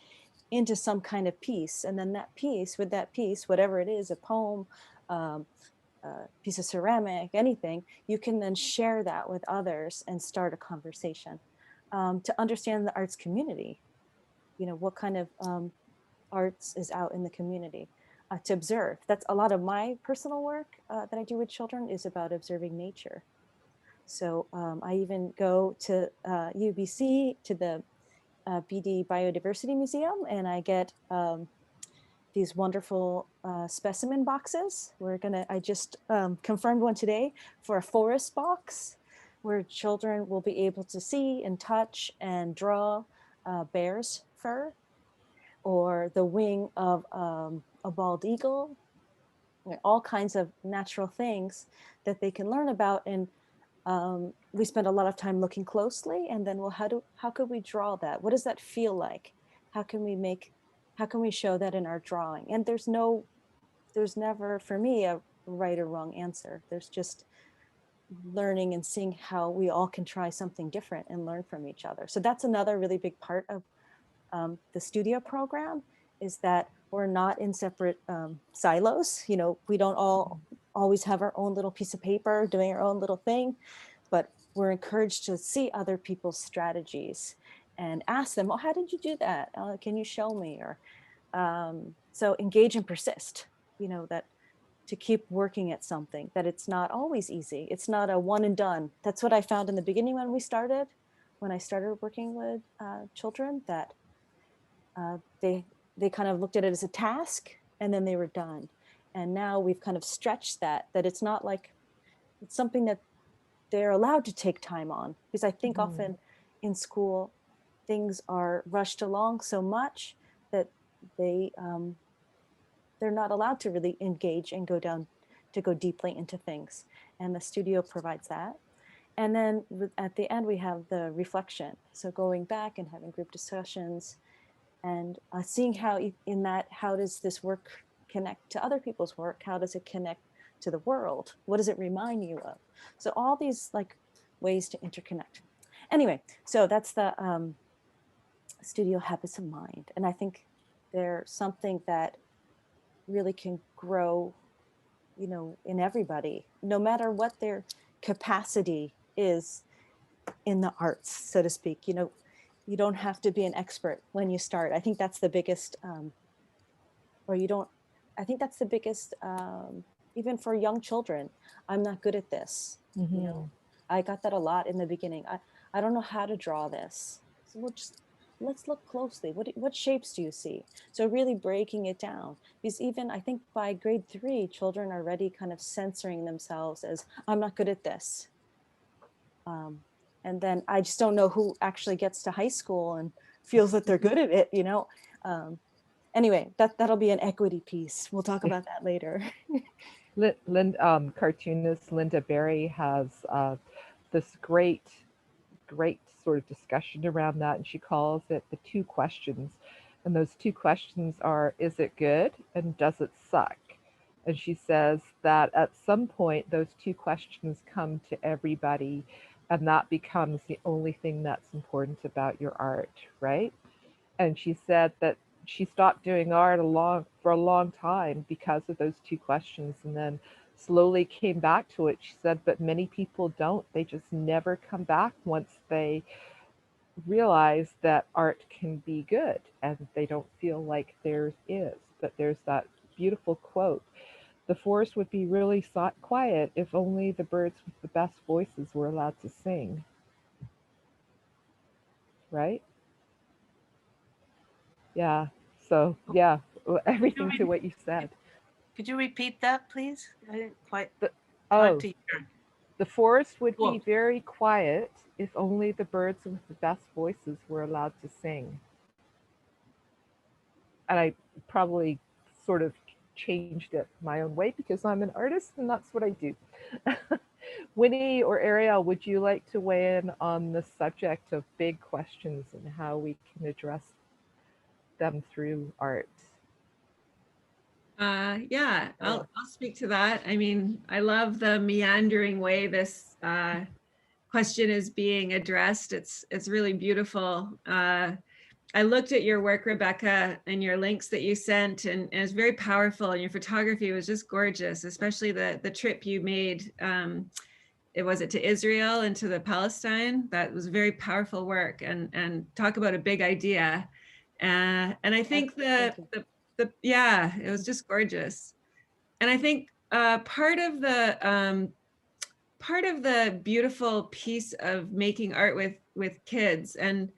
into some kind of piece. And then that piece, with that piece, whatever it is, a poem, a piece of ceramic, anything, you can then share that with others and start a conversation. To understand the arts community, you know, what kind of arts is out in the community, to observe. That's a lot of my personal work that I do with children is about observing nature. So I even go to UBC, to the BD Biodiversity Museum, and I get these wonderful specimen boxes. I just confirmed one today for a forest box where children will be able to see and touch and draw bear's fur, or the wing of a bald eagle, all kinds of natural things that they can learn about. And we spend a lot of time looking closely, and then, well, how could we draw that? What does that feel like? How can we show that in our drawing? And there's never, for me, a right or wrong answer. There's just learning and seeing how we all can try something different and learn from each other. So that's another really big part of the studio program, is that we're not in separate silos. You know, we don't all always have our own little piece of paper doing our own little thing, but we're encouraged to see other people's strategies and ask them, well, how did you do that? Can you show me? Or so engage and persist, you know, that to keep working at something, that it's not always easy. It's not a one and done. That's what I found in the beginning when I started working with children, that they kind of looked at it as a task and then they were done. And now we've kind of stretched that it's not like, it's something that they're allowed to take time on. Because I think often in school, things are rushed along so much that they're not allowed to really engage and go deeply into things. And the studio provides that. And then at the end, we have the reflection. So going back and having group discussions, and seeing how in that, how does this work connect to other people's work? How does it connect to the world? What does it remind you of? So all these like ways to interconnect. Anyway, so that's the studio habits of mind. And I think they're something that really can grow, you know, in everybody, no matter what their capacity is in the arts, so to speak. You know, you don't have to be an expert when you start. I think that's the biggest, even for young children, I'm not good at this. You know, I got that a lot in the beginning. I don't know how to draw this. So let's look closely. What shapes do you see? So really breaking it down, because even I think by grade 3, children are already kind of censoring themselves as, I'm not good at this. And then I just don't know who actually gets to high school and feels that they're good at it, you know? Anyway, that'll be an equity piece. We'll talk about that later. Cartoonist Linda Berry has this great sort of discussion around that, and she calls it the 2 questions. And those 2 questions are, is it good and does it suck? And she says that at some point those 2 questions come to everybody, and that becomes the only thing that's important about your art, right? And she said that she stopped doing art for a long time because of those 2 questions, and then slowly came back to it. She said, but many people don't. They just never come back once they realize that art can be good, and they don't feel like theirs is. But there's that beautiful quote, the forest would be really quiet if only the birds with the best voices were allowed to sing. Right? Yeah. So, yeah, everything to what you said. Could you repeat that, please? I didn't quite. The forest would be very quiet if only the birds with the best voices were allowed to sing. And I probably sort of changed it my own way because I'm an artist and that's what I do. Winnie or Ariel, would you like to weigh in on the subject of big questions and how we can address them through art? Yeah, I'll speak to that. I mean, I love the meandering way this question is being addressed. It's really beautiful. I looked at your work, Rebecca, and your links that you sent, and it's very powerful. And your photography was just gorgeous, especially the trip you made. It was it to Israel and to the Palestine. That was very powerful work, and talk about a big idea. And I think yeah, it was just gorgeous. And I think part of the beautiful piece of making art with kids, and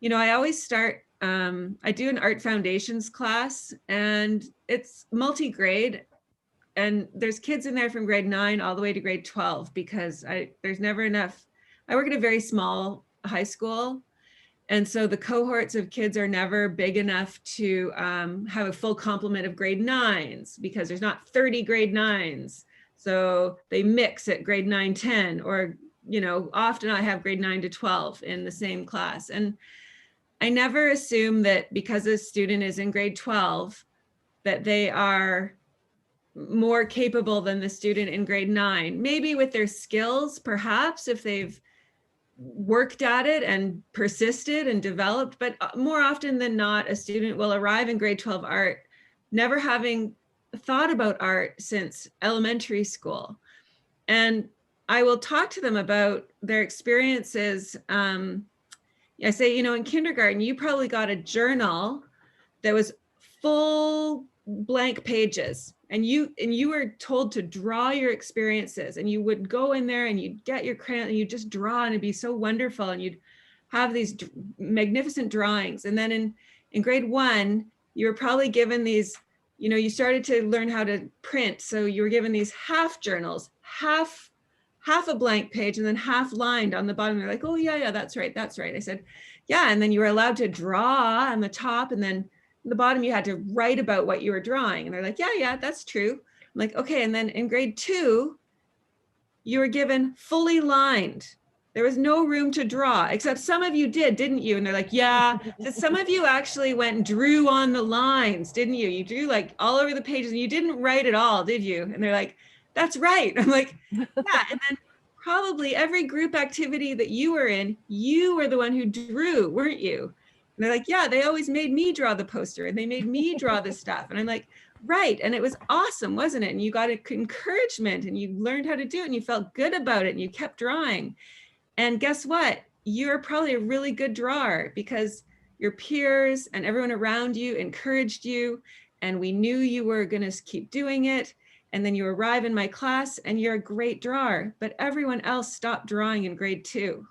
you know, I always start, I do an art foundations class, and it's multi-grade, and there's kids in there from grade 9 all the way to grade 12, because there's never enough. I work at a very small high school, and so the cohorts of kids are never big enough to have a full complement of grade 9s, because there's not 30 grade 9s. So they mix at grade 9, 10, or, you know, often I have grade 9 to 12 in the same class. And I never assume that because a student is in grade 12, that they are more capable than the student in grade 9. Maybe with their skills, perhaps, if they've worked at it and persisted and developed, but more often than not, a student will arrive in grade 12 art never having thought about art since elementary school. And I will talk to them about their experiences. I say, you know, in kindergarten, you probably got a journal that was full blank pages, and you were told to draw your experiences, and you would go in there and you'd get your crayon and you'd just draw, and it'd be so wonderful, and you'd have these magnificent drawings. And then in grade 1, you were probably given these, you know, you started to learn how to print, so you were given these half journals, half a blank page and then half lined on the bottom. They're like, oh yeah, that's right. I said, yeah. And then you were allowed to draw on the top, and then the bottom you had to write about what you were drawing. And they're like, yeah, that's true. I'm like, okay. And then in grade 2, you were given fully lined. There was no room to draw, except some of you did, didn't you? And they're like, yeah. So some of you actually went and drew on the lines, didn't you? You drew like all over the pages, and you didn't write at all, did you? And they're like, that's right. I'm like, yeah. And then probably every group activity that you were in, you were the one who drew, weren't you? And they're like, yeah, they always made me draw the poster, and they made me draw the stuff. And I'm like, right. And it was awesome, wasn't it? And you got encouragement, and you learned how to do it, and you felt good about it, and you kept drawing. And guess what? You're probably a really good drawer, because your peers and everyone around you encouraged you, and we knew you were going to keep doing it. And then you arrive in my class and you're a great drawer, but everyone else stopped drawing in grade 2,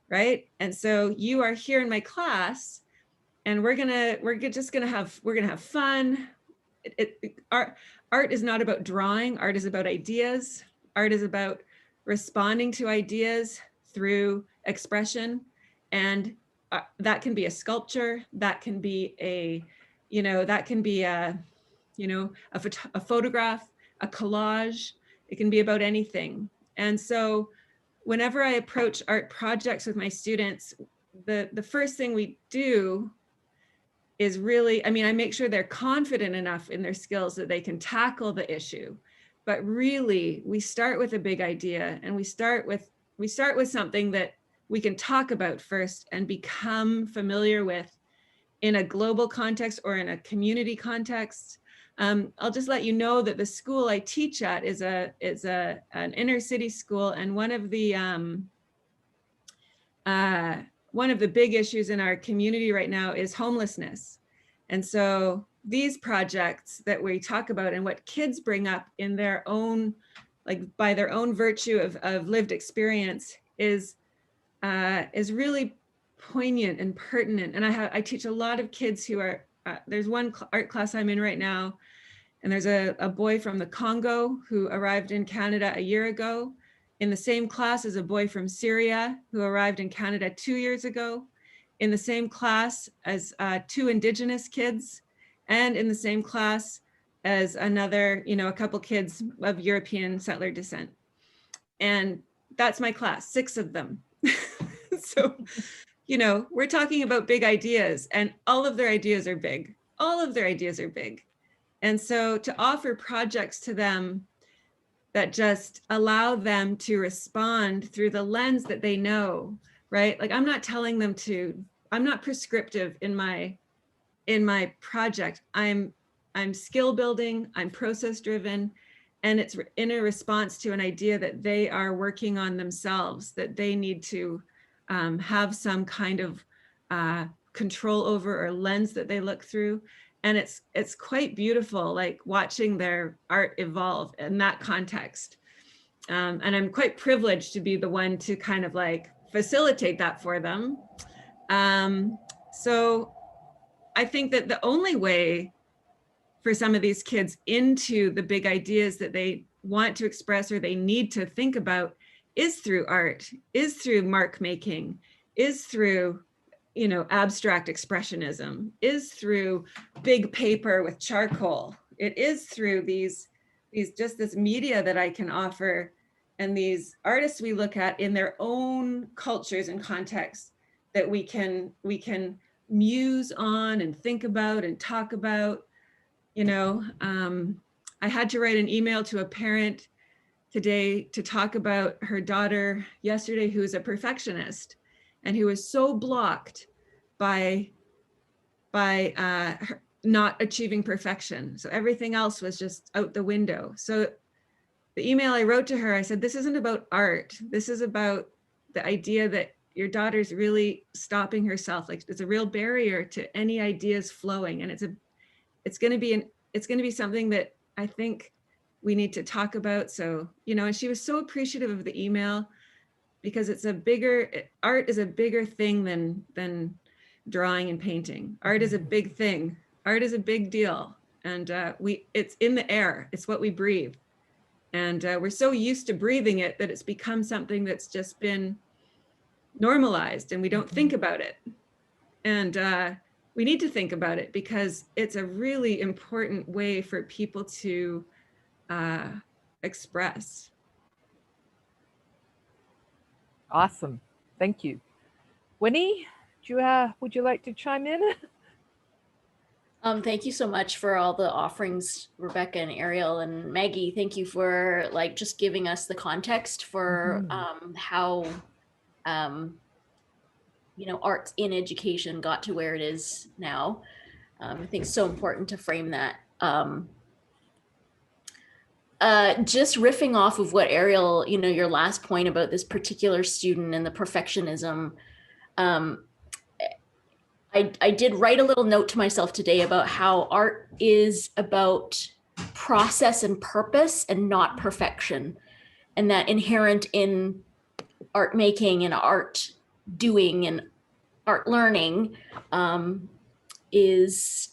right? And so you are here in my class, and we're just gonna have fun. Art is not about drawing. Art is about ideas. Art is about responding to ideas through expression, and that can be a sculpture. That can be a photograph, a collage. It can be about anything. And so whenever I approach art projects with my students, the first thing we do is really, I make sure they're confident enough in their skills that they can tackle the issue. But really, we start with a big idea, and we start with something that we can talk about first and become familiar with in a global context or in a community context. I'll just let you know that the school I teach at is an inner city school, and one of the big issues in our community right now is homelessness. And so these projects that we talk about and what kids bring up in their own, like by their own virtue of lived experience is really poignant and pertinent. And I teach a lot of kids who are, there's one art class I'm in right now, and there's a boy from the Congo who arrived in Canada a year ago. In the same class as a boy from Syria who arrived in Canada 2 years ago. In the same class as 2 Indigenous kids, and in the same class as another, a couple kids of European settler descent. And that's my class, 6 of them. So, you know, we're talking about big ideas, and all of their ideas are big. All of their ideas are big. And so to offer projects to them that just allow them to respond through the lens that they know, right? Like, I'm not telling them to, I'm not prescriptive in my project. I'm skill building, I'm process driven, and it's in a response to an idea that they are working on themselves, that they need to have some kind of control over, or lens that they look through. And it's quite beautiful, like watching their art evolve in that context. And I'm quite privileged to be the one to kind of like facilitate that for them. So I think that the only way for some of these kids into the big ideas that they want to express or they need to think about is through art, is through mark making, is through, you know, abstract expressionism, is through big paper with charcoal. It is through these just this media that I can offer, and these artists we look at in their own cultures and contexts that we can muse on and think about and talk about. You know, I had to write an email to a parent today to talk about her daughter yesterday, who is a perfectionist and who was so blocked by her not achieving perfection. So everything else was just out the window. So the email I wrote to her, I said, this isn't about art. This is about the idea that your daughter's really stopping herself. Like, it's a real barrier to any ideas flowing. And it's going to be something that I think we need to talk about. So, you know, and she was so appreciative of the email, because art is a bigger thing than drawing and painting. Art is a big thing. Art is a big deal. And it's in the air. It's what we breathe. And we're so used to breathing it that it's become something that's just been normalized, and we don't think about it. And we need to think about it, because it's a really important way for people to express. Awesome. Thank you. Winnie, would you like to chime in? Thank you so much for all the offerings, Rebecca and Ariel and Maggie. Thank you for like just giving us the context for how you know, arts in education got to where it is now. I think it's so important to frame that. Just riffing off of what Ariel, you know, your last point about this particular student and the perfectionism. I did write a little note to myself today about how art is about process and purpose and not perfection. And that inherent in art making and art doing and art learning is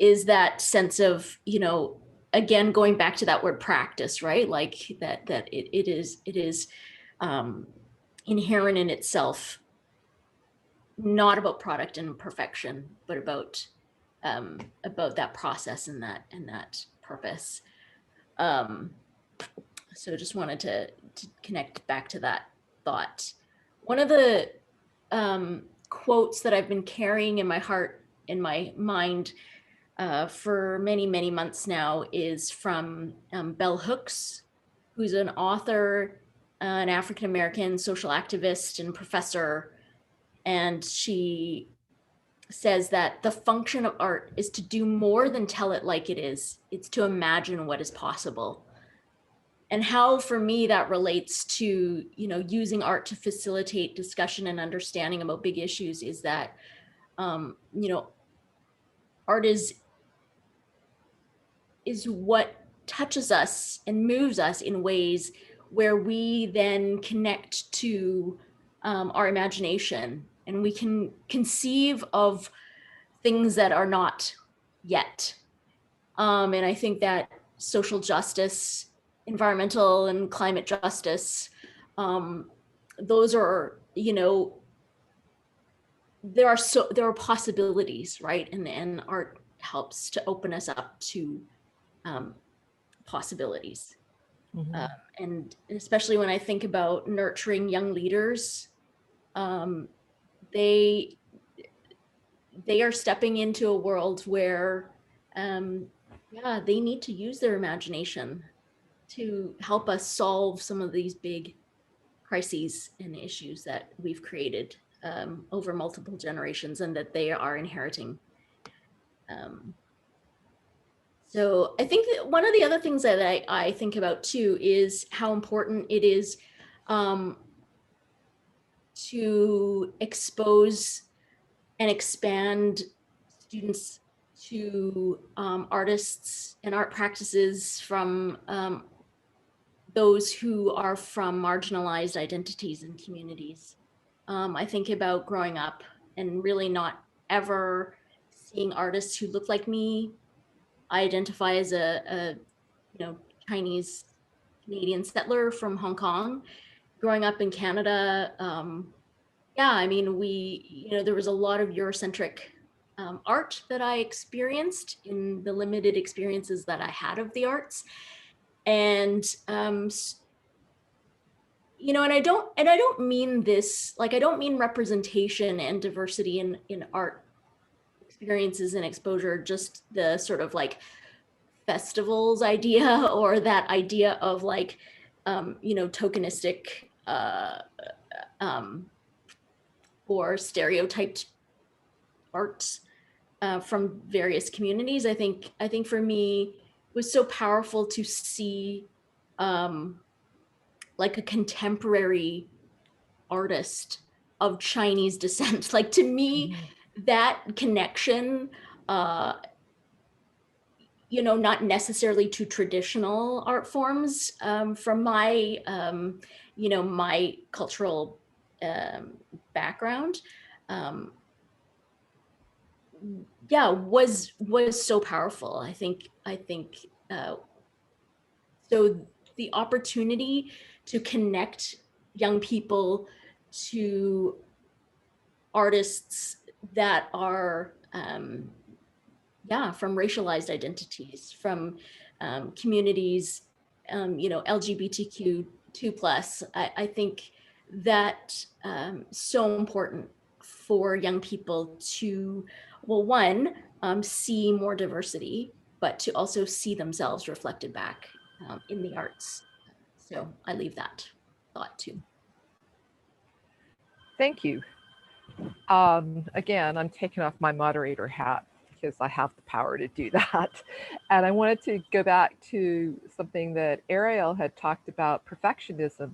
that sense of, you know, again, going back to that word practice, right? Like that it is inherent in itself, not about product and perfection, but about that process and that purpose. So just wanted to connect back to that thought. One of the quotes that I've been carrying in my heart, in my mind for many, many months now is from Bell Hooks, who's an author, an African-American social activist and professor. And she says that the function of art is to do more than tell it like it is. It's to imagine what is possible. And how, for me, that relates to, you know, using art to facilitate discussion and understanding about big issues is that, you know, art is what touches us and moves us in ways where we then connect to our imagination, and we can conceive of things that are not yet. And I think that social justice, environmental and climate justice, those are, you know, there are possibilities, right? And art helps to open us up to possibilities. Mhm. And especially when I think about nurturing young leaders, they are stepping into a world where, yeah, they need to use their imagination to help us solve some of these big crises and issues that we've created over multiple generations and that they are inheriting. So I think that one of the other things that I think about too is how important it is to expose and expand students to artists and art practices from those who are from marginalized identities and communities. I think about growing up and really not ever seeing artists who look like me. I identify as a Chinese Canadian settler from Hong Kong. Growing up in Canada, yeah, I mean, there was a lot of Eurocentric art that I experienced in the limited experiences that I had of the arts. And and I don't mean this, like, I don't mean representation and diversity in art experiences and exposure, just the sort of like festivals idea or that idea of like, tokenistic or stereotyped art from various communities. I think for me, it was so powerful to see like a contemporary artist of Chinese descent. Like, to me, that connection, not necessarily to traditional art forms from my, my cultural background, yeah, was so powerful. I think so the opportunity to connect young people to artists that are from racialized identities, from communities, LGBTQ2+. I think that so important for young people to, well, one, see more diversity, but to also see themselves reflected back in the arts. So I leave that thought too. Thank you. Again, I'm taking off my moderator hat because I have the power to do that. And I wanted to go back to something that Ariel had talked about, perfectionism,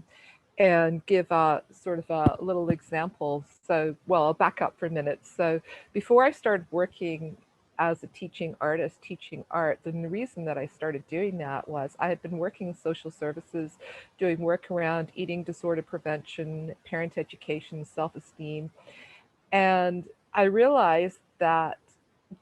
and give sort of a little example. So, well, I'll back up for a minute. So before I started working as a teaching artist, teaching art, then the reason that I started doing that was I had been working in social services, doing work around eating disorder prevention, parent education, self-esteem. And I realized that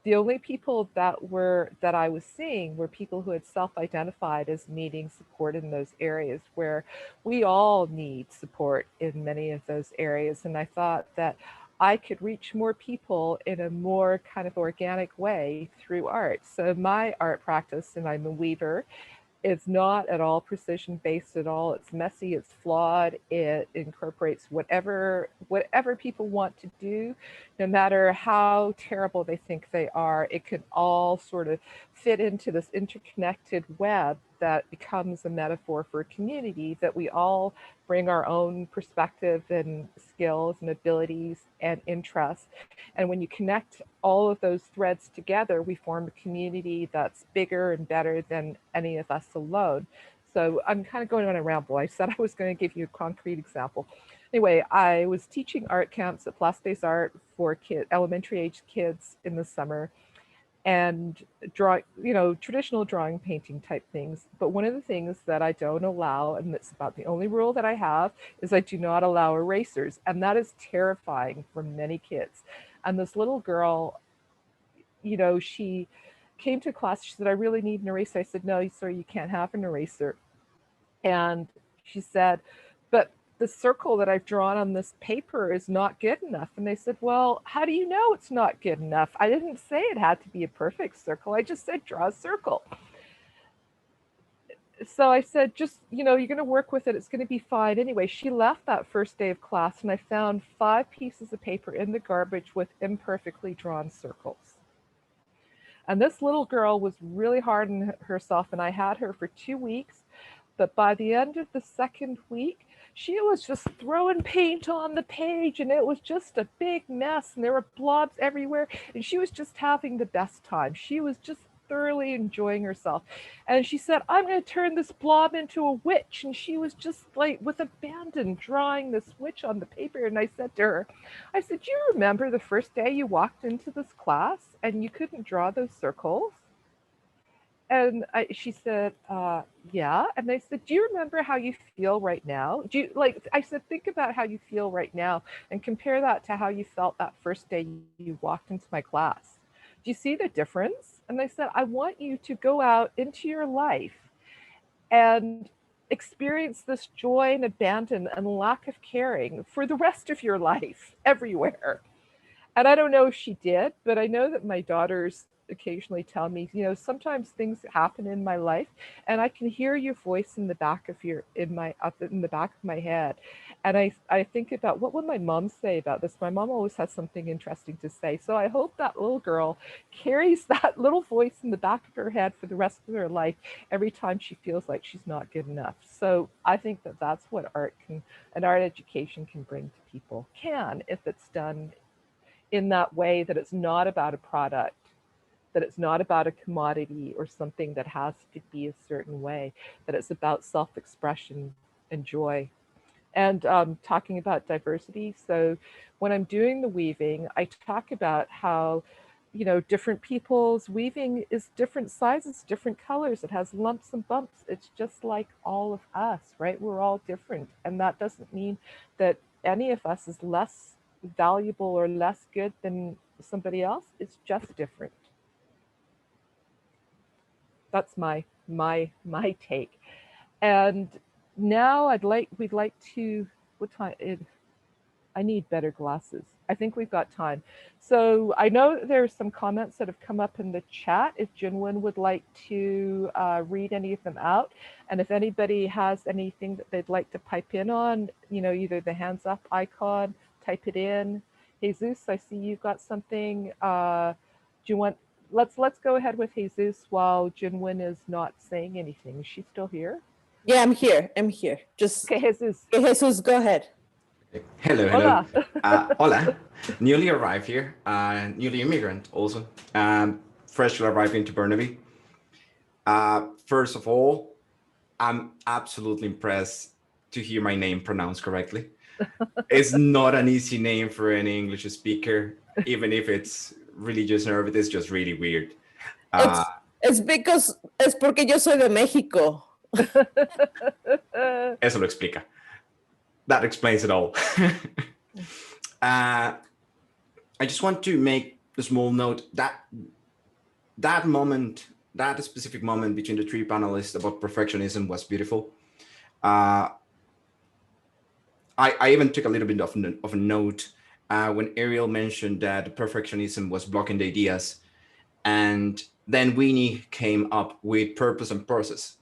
the only people that I was seeing were people who had self-identified as needing support in those areas, where we all need support in many of those areas. And I thought that I could reach more people in a more kind of organic way through art. So my art practice, and I'm a weaver, it's not at all precision based at all. It's messy, it's flawed. It incorporates whatever people want to do, no matter how terrible they think they are. It can all sort of fit into this interconnected web that becomes a metaphor for a community, that we all bring our own perspective and skills and abilities and interests. And when you connect all of those threads together, we form a community that's bigger and better than any of us alone. So I'm kind of going on a ramble. I said I was going to give you a concrete example. Anyway, I was teaching art camps at Place des Arts for elementary age kids in the summer, and draw, traditional drawing, painting type things. But one of the things that I don't allow, and it's about the only rule that I have, is I do not allow erasers. And that is terrifying for many kids. And this little girl, she came to class, she said, I really need an eraser. I said, no, sir, you can't have an eraser. And she said, but the circle that I've drawn on this paper is not good enough. And they said, well, how do you know it's not good enough? I didn't say it had to be a perfect circle. I just said, draw a circle. so I said, just, you're going to work with it. It's going to be fine. Anyway, she left that first day of class, and I found 5 pieces of paper in the garbage with imperfectly drawn circles. And this little girl was really hard on herself, and I had her for 2 weeks. But by the end of the second week, she was just throwing paint on the page, and it was just a big mess, and there were blobs everywhere, and she was just having the best time. She was just thoroughly enjoying herself. And she said, I'm going to turn this blob into a witch. And she was just like with abandon drawing this witch on the paper. And I said to her, I said, do you remember the first day you walked into this class and you couldn't draw those circles? And she said, yeah. And I said, do you remember how you feel right now? I said, think about how you feel right now and compare that to how you felt that first day you walked into my class. Do you see the difference? And I said, I want you to go out into your life and experience this joy and abandon and lack of caring for the rest of your life everywhere. And I don't know if she did, but I know that my daughters occasionally tell me, sometimes things happen in my life and I can hear your voice in the back of in the back of my head. And I think about, what would my mom say about this? My mom always has something interesting to say. So I hope that little girl carries that little voice in the back of her head for the rest of her life every time she feels like she's not good enough. So I think that that's what art education can bring to people, if it's done in that way, that it's not about a product, that it's not about a commodity or something that has to be a certain way, that it's about self-expression and joy. And talking about diversity, so when I'm doing the weaving, I talk about how, different people's weaving is different sizes, different colors. It has lumps and bumps. It's just like all of us, right? We're all different. And that doesn't mean that any of us is less valuable or less good than somebody else. It's just different. That's my take. And now we'd like to, what time? I need better glasses. I think we've got time. So I know there's some comments that have come up in the chat. If Jinwin would like to read any of them out, and if anybody has anything that they'd like to pipe in on, either the hands up icon, type it in. Jesus, I see you've got something. Do you want? Let's go ahead with Jesus while Jinwin is not saying anything. Is she still here? Yeah, I'm here. Just okay, Jesus. Jesus, go ahead. Hello. Hola. Hola. Newly arrived here, newly immigrant also, freshly arrived into Burnaby. First of all, I'm absolutely impressed to hear my name pronounced correctly. It's not an easy name for any English speaker, even if it's really just nervous, it's just really weird. It's porque yo soy de México. Eso lo explica. That explains it all. I just want to make a small note that specific moment between the 3 panelists about perfectionism was beautiful. I even took a little bit of a note when Ariel mentioned that perfectionism was blocking the ideas, and then Winnie came up with purpose and process.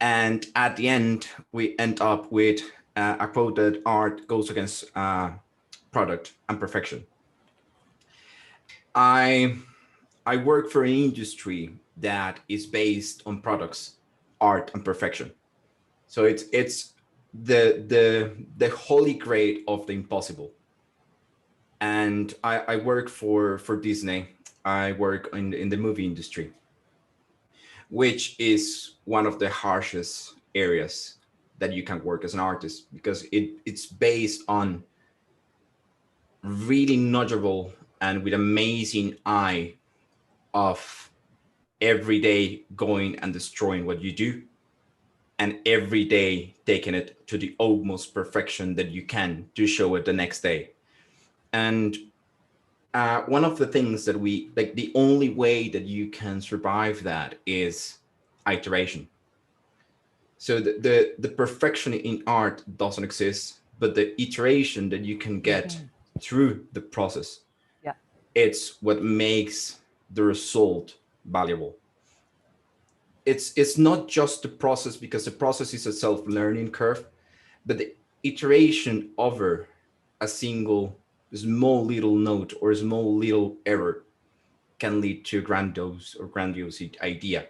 And at the end, we end up with a quote that art goes against product and perfection. I work for an industry that is based on products, art, and perfection. So it's the holy grail of the impossible. And I work for Disney. I work in the movie industry, which is one of the harshest areas that you can work as an artist, because it's based on really knowledgeable and with amazing eye of every day going and destroying what you do, and every day taking it to the utmost perfection that you can to show it the next day. And one of the things that the only way that you can survive that is iteration. So the perfection in art doesn't exist, but the iteration that you can get through the process, it's what makes the result valuable. it's not just the process, because the process is a self-learning curve, but the iteration over a single small little note or small little error can lead to a grandiose idea.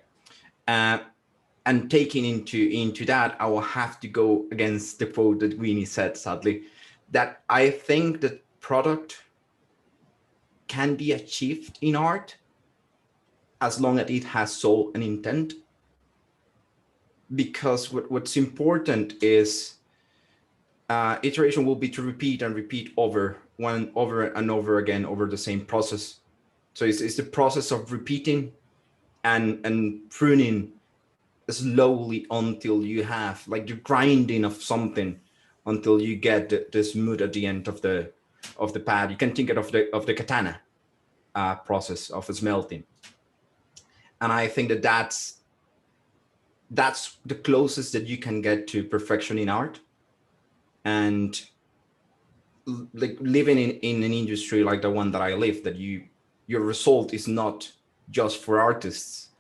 And taking into that, I will have to go against the quote that Winnie said, sadly, that I think that product can be achieved in art as long as it has soul and intent. Because what's important is iteration will be to repeat and repeat over and over again over the same process. So it's the process of repeating and pruning slowly until you have like the grinding of something, until you get the smooth at the end of the pad. You can think of the katana process of smelting, and I think that that's the closest that you can get to perfection in art. And like living in an industry like the one that I live, that your result is not just for artists,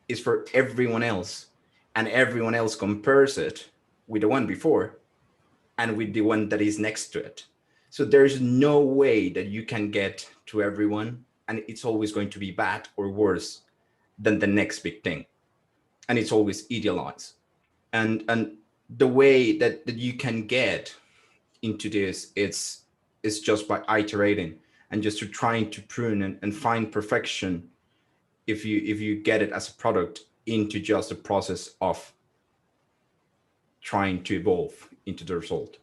it's for everyone else, and everyone else compares it with the one before and with the one that is next to it. So there's no way that you can get to everyone, and it's always going to be bad or worse than the next big thing, and it's always idealized. And the way that you can get into this, it's just by iterating and just to trying to prune and find perfection. If you get it as a product into just a process of trying to evolve into the result.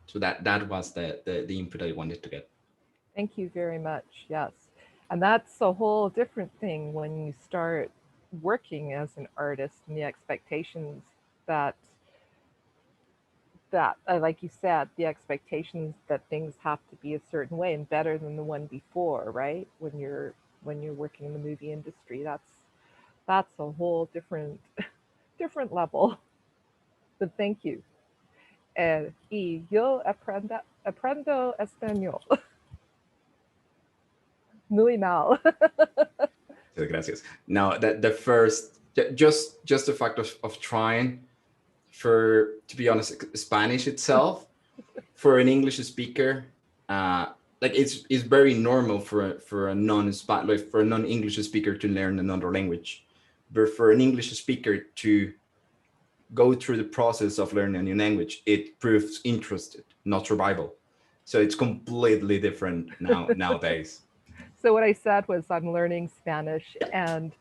So that was the input I wanted to get. Thank you very much. Yes. And that's a whole different thing when you start working as an artist, and the expectations that like you said, the expectations that things have to be a certain way and better than the one before, right? When you're working in the movie industry, that's a whole different level. But thank you. Y yo aprendo español. Muy mal. Gracias. Now that the first, just the fact of trying, to be honest, Spanish itself, for an English speaker, like it's very normal for a non-English speaker to learn another language, but for an English speaker to go through the process of learning a new language, it proves interested, not survival. So it's completely different nowadays. So what I said was I'm learning Spanish, and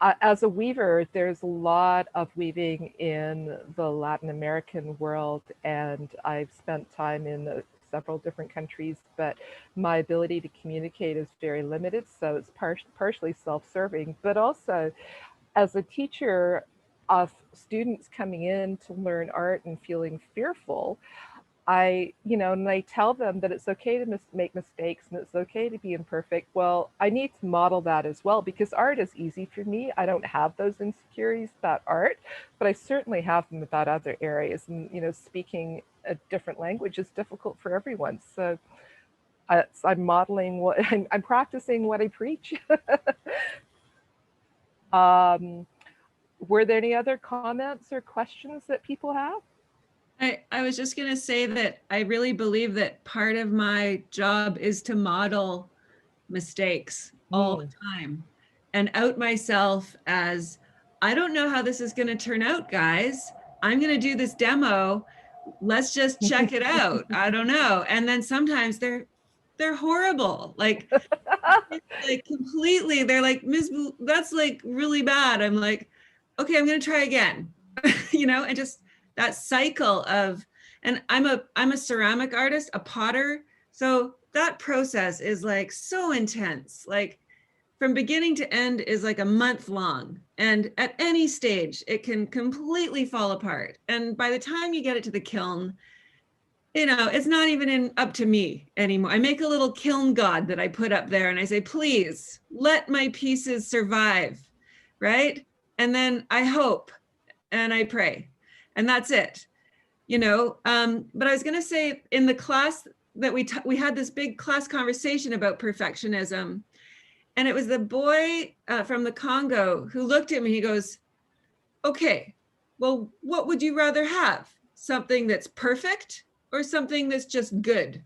as a weaver, there's a lot of weaving in the Latin American world, and I've spent time in several different countries, but my ability to communicate is very limited, so it's partially self-serving. But also, as a teacher of students coming in to learn art and feeling fearful, and I tell them that it's okay to make mistakes and it's okay to be imperfect. Well, I need to model that as well, because art is easy for me. I don't have those insecurities about art, but I certainly have them about other areas. And, speaking a different language is difficult for everyone. So I'm modeling I'm practicing what I preach. Were there any other comments or questions that people have? I was just going to say that I really believe that part of my job is to model mistakes all the time and out myself as, I don't know how this is going to turn out, guys. I'm going to do this demo. Let's just check it out. I don't know. And then sometimes they're horrible. Like completely, they're like, Ms. That's like really bad. I'm like, okay, I'm going to try again, and just that cycle of, and I'm a ceramic artist, a potter. So that process is like so intense, like from beginning to end is like a month long. And at any stage, it can completely fall apart. And by the time you get it to the kiln, it's not even up to me anymore. I make a little kiln god that I put up there and I say, please let my pieces survive, right? And then I hope and I pray. And that's it, but I was going to say, in the class that we had this big class conversation about perfectionism, And it was the boy from the Congo who looked at me, he goes, okay, well, what would you rather have? Something that's perfect or something that's just good?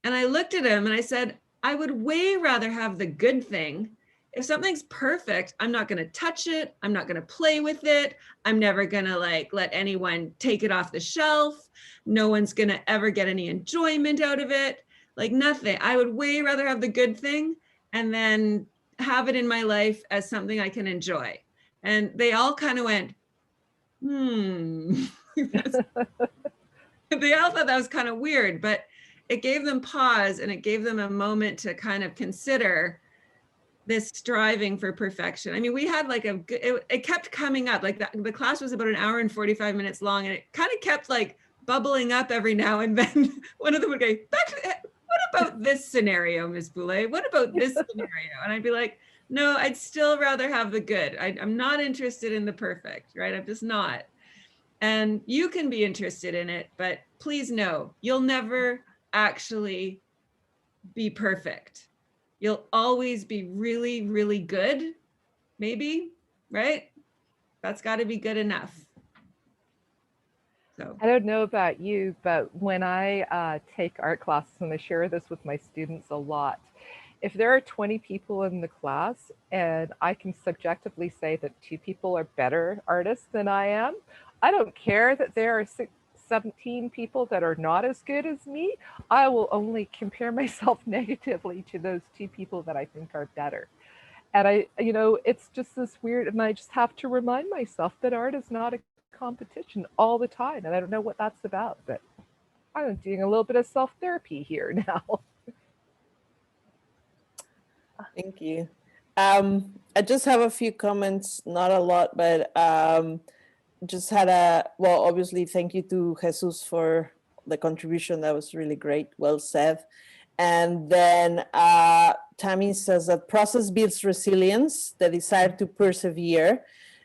And I looked at him and I said, I would way rather have the good thing. If something's perfect, I'm not going to touch it. I'm not going to play with it. I'm never going to like let anyone take it off the shelf. No one's going to ever get any enjoyment out of it. Like nothing. I would way rather have the good thing and then have it in my life as something I can enjoy. And they all kind of went, They all thought that was kind of weird, but it gave them pause and it gave them a moment to kind of consider this striving for perfection. I mean, we had like it kept coming up, like the class was about an hour and 45 minutes long, and it kind of kept like bubbling up every now and then. One of them would go, what about this scenario, Ms. Boulet? What about this scenario? And I'd be like, no, I'd still rather have the good. I'm not interested in the perfect, right? I'm just not. And you can be interested in it, but please know, you'll never actually be perfect. You'll always be really, really good, maybe, right? That's got to be good enough. So I don't know about you, but when I take art classes, and I share this with my students a lot, if there are 20 people in the class and I can subjectively say that 2 people are better artists than I am, I don't care that there are 17 people that are not as good as me. I will only compare myself negatively to those 2 people that I think are better. And it's just this weird, and I just have to remind myself that art is not a competition all the time. And I don't know what that's about, but I'm doing a little bit of self-therapy here now. Thank you. I just have a few comments, not a lot, but just had obviously thank you to Jesus for the contribution. That was really great. Well said. And then Tammy says that process builds resilience, the desire to persevere.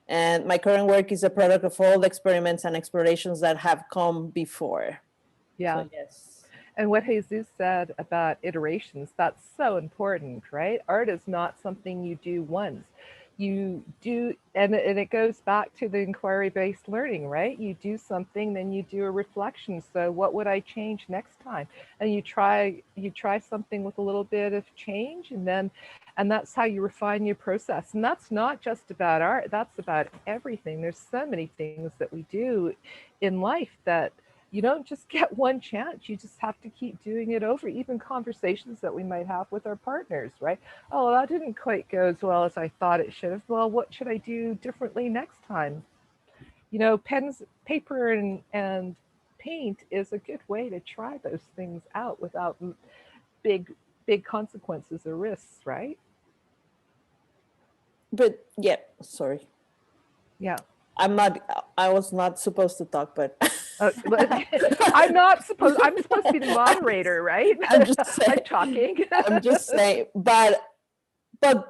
And my current work is a product of all the experiments and explorations that have come before. Yeah. So, yes. And what Jesus said about iterations, that's so important, right? Art is not something you do once. You do, and it goes back to the inquiry-based learning, right? You do something, then you do a reflection. So what would I change next time? And you try something with a little bit of change, and that's how you refine your process. And that's not just about art, that's about everything. There's so many things that we do in life that you don't just get one chance. You just have to keep doing it over. Even conversations that we might have with our partners, right? Oh, that didn't quite go as well as I thought it should have. Well, what should I do differently next time? Pens, paper, and paint is a good way to try those things out without big consequences or risks, right? But yeah, sorry. Yeah. I was not supposed to talk, but I'm supposed to be the moderator, right? I'm just saying, I'm talking. I'm just saying, but I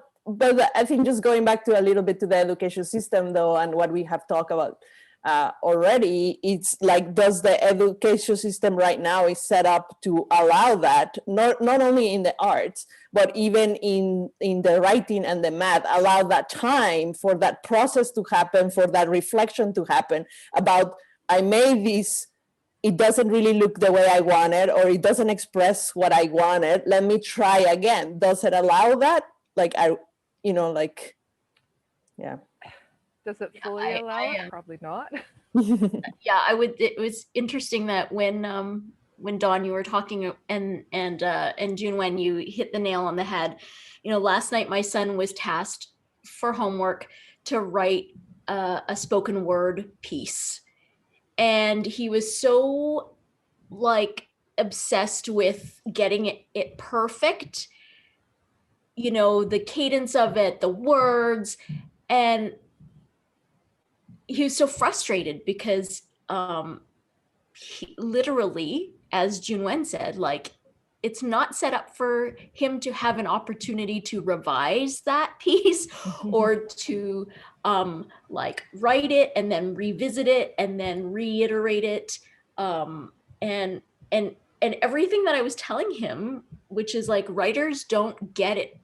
think just going back to a little bit to the education system though, and what we have talked about already, it's like, does the education system right now is set up to allow that, not only in the arts, but even in the writing and the math, allow that time for that process to happen, for that reflection to happen about, I made this, it doesn't really look the way I wanted, or it doesn't express what I wanted. Let me try again. Does it allow that? Yeah. Does it fully allow it? Probably not. Yeah, I would. It was interesting that when Dawn, you were talking, and June, when you hit the nail on the head. Last night my son was tasked for homework to write a spoken word piece. And he was so obsessed with getting it perfect, the cadence of it, the words. And he was so frustrated because he, literally, as Junwen said, it's not set up for him to have an opportunity to revise that piece or to write it and then revisit it and then reiterate it. And everything that I was telling him, which is writers don't get it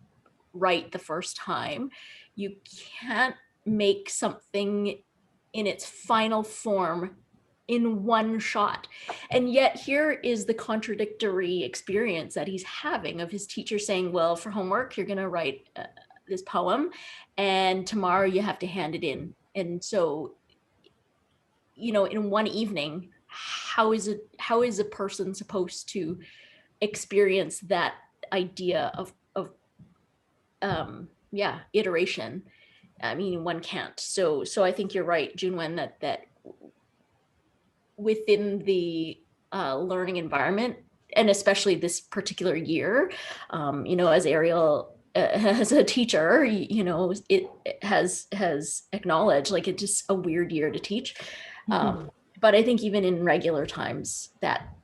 right the first time. You can't make something in its final form in one shot. And yet here is the contradictory experience that he's having of his teacher saying, well, for homework, you're going to write this poem, and tomorrow you have to hand it in. And so, you know, in one evening, how is a person supposed to experience that idea of iteration? I mean, one can't. So I think you're right, Junwen, that within the learning environment, and especially this particular year, you know, as Ariel, as a teacher, you know, it has acknowledged, like, it's just a weird year to teach. But I think even in regular times, that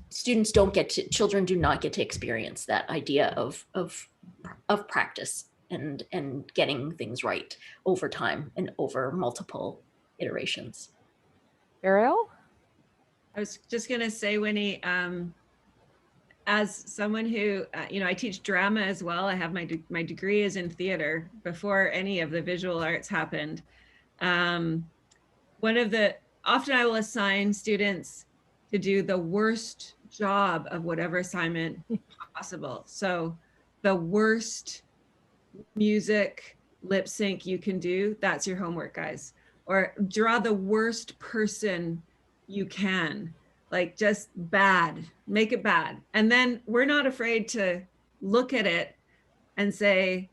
students children do not get to experience that idea of practice and getting things right over time and over multiple iterations. Ariel? I was just going to say, Winnie, as someone who, you know, I teach drama as well. I have my degree is in theater before any of the visual arts happened. Often I will assign students to do the worst job of whatever assignment possible. So the worst music lip sync you can do, that's your homework, guys. Or draw the worst person you can, like, just bad, make it bad. And then we're not afraid to look at it and say,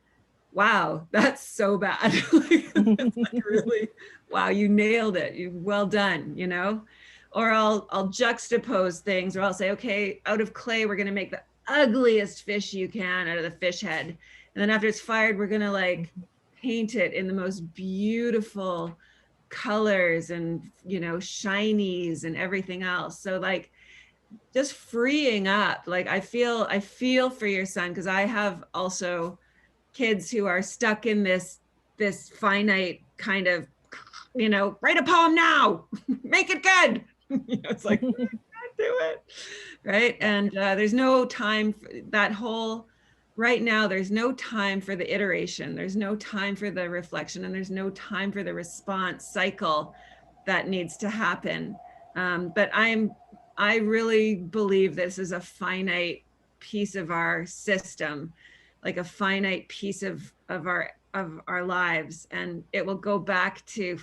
wow, that's so bad. Like, really, wow, you nailed it. Well done, you know? Or I'll juxtapose things, or I'll say, okay, out of clay, we're gonna make the ugliest fish you can out of the fish head. And then after it's fired, we're gonna like paint it in the most beautiful colors and, you know, shinies and everything else. So like, just freeing up. Like, I feel for your son, because I have also kids who are stuck in this finite kind of, you know, write a poem now, make it good. You know, it's like, I can't do it, right? And there's no time for that whole. Right now, there's no time for the iteration. There's no time for the reflection, and there's no time for the response cycle that needs to happen. But I really believe this is a finite piece of our system, like a finite piece of our lives, and it will go back to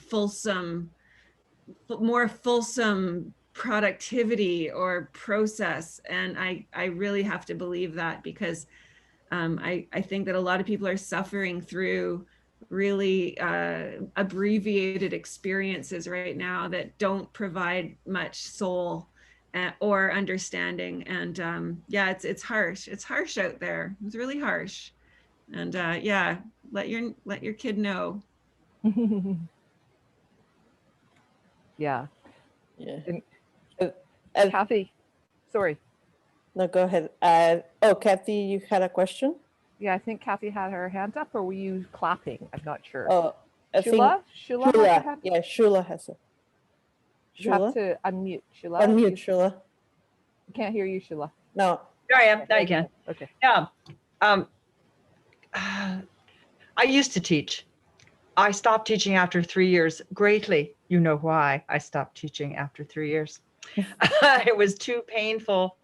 more fulsome productivity or process. And I really have to believe that, because I think that a lot of people are suffering through really abbreviated experiences right now that don't provide much soul or understanding. And yeah, it's harsh. It's harsh out there. It's really harsh. And yeah, let your kid know. Yeah. Yeah. And Kathy, sorry. No, go ahead. Kathy, you had a question? Yeah, I think Kathy had her hand up, or were you clapping? I'm not sure. Oh, Shula? Shula has her hand? Yeah, Shula has it. You have to unmute, Shula. Unmute, Shula. I can't hear you, Shula. No. There I am. Now you can. Okay. Yeah. I used to teach. I stopped teaching after 3 years. Greatly, you know why I stopped teaching after 3 years. It was too painful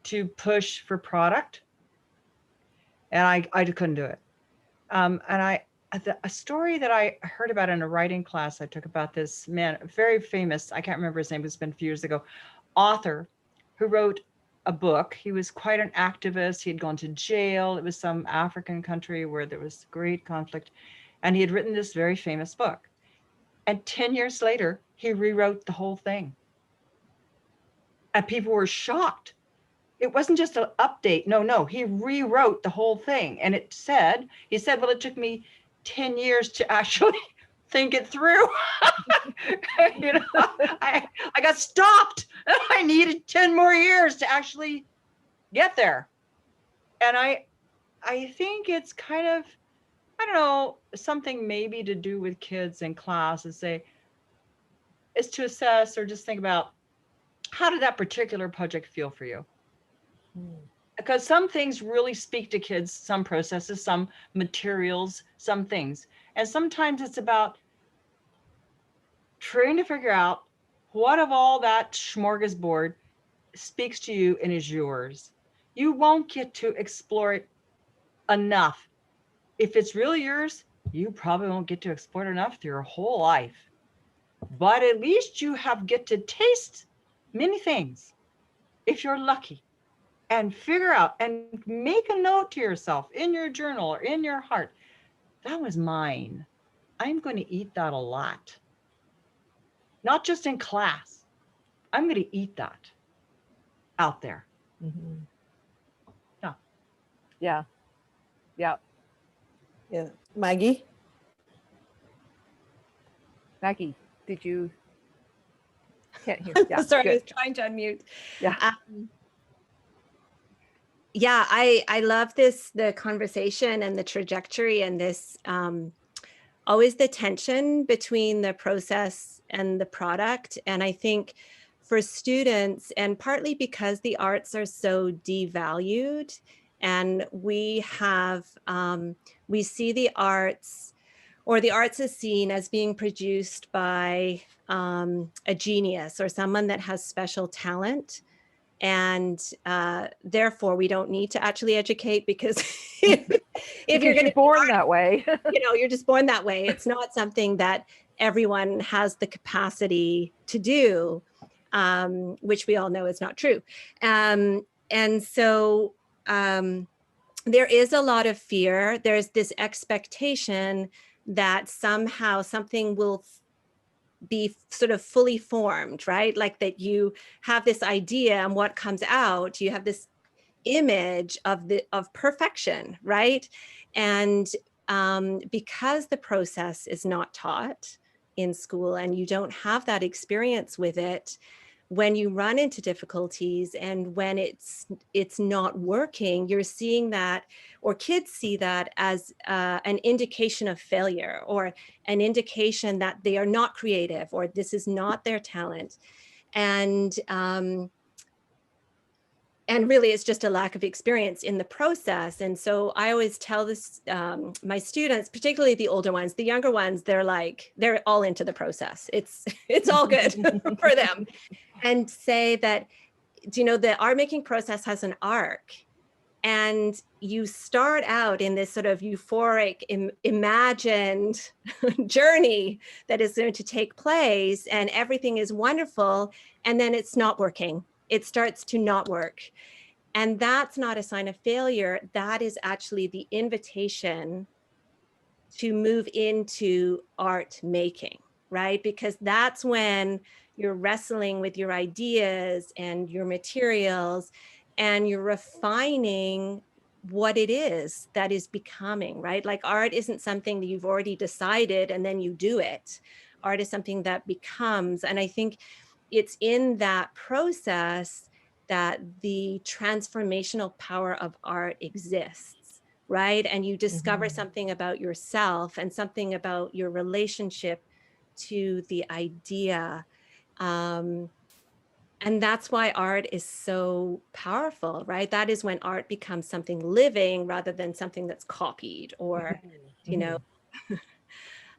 to push for product, and I couldn't do it. And a story that I heard about in a writing class I took about this man, very famous, I can't remember his name, it's been a few years ago, author who wrote a book. He was quite an activist. He had gone to jail. It was some African country where there was great conflict. And he had written this very famous book. And 10 years later, he rewrote the whole thing. And people were shocked. It wasn't just an update. No, he rewrote the whole thing. And he said, well, it took me 10 years to actually think it through. You know, I got stopped. I needed 10 more years to actually get there. And I think it's kind of, I don't know, something maybe to do with kids in class is to assess or just think about, how did that particular project feel for you? because some things really speak to kids, some processes, some materials, some things. And sometimes it's about trying to figure out what of all that smorgasbord speaks to you and is yours. You won't get to explore it enough. If it's really yours, you probably won't get to explore it enough through your whole life. But at least you get to taste many things if you're lucky, and figure out and make a note to yourself in your journal or in your heart. That was mine. I'm going to eat that a lot. Not just in class. I'm going to eat that out there. Mm-hmm. Yeah. Yeah. Yeah. Yeah. Maggie? Maggie, did you? Can't hear. I'm Yeah, sorry, good. I was trying to unmute. Yeah. Yeah, I love the conversation and the trajectory and this always the tension between the process and the product. And I think for students, and partly because the arts are so devalued, and we see the arts, or the arts is seen as being produced by a genius or someone that has special talent. And therefore we don't need to actually educate, because if you're going to be born that way, you're just born that way. It's not something that everyone has the capacity to do, which we all know is not true. And so there is a lot of fear. There's this expectation that somehow something will be sort of fully formed, right? Like that you have this idea, and what comes out, you have this image of perfection, right? And because the process is not taught in school, and you don't have that experience with it, when you run into difficulties and when it's not working, you're seeing that, or kids see that as an indication of failure, or an indication that they are not creative, or this is not their talent. And really, it's just a lack of experience in the process. And so I always tell this, my students, particularly the older ones. The younger ones, they're all into the process. It's all good for them. And say that, the art making process has an arc. And you start out in this sort of euphoric, imagined journey that is going to take place, and everything is wonderful. And then it's not working. It starts to not work. And that's not a sign of failure. That is actually the invitation to move into art making, right? Because that's when you're wrestling with your ideas and your materials, and you're refining what it is that is becoming, right? Like art isn't something that you've already decided and then you do it. Art is something that becomes. And I think it's in that process that the transformational power of art exists, right? And you discover something about yourself and something about your relationship to the idea. And that's why art is so powerful, right? That is when art becomes something living rather than something that's copied or,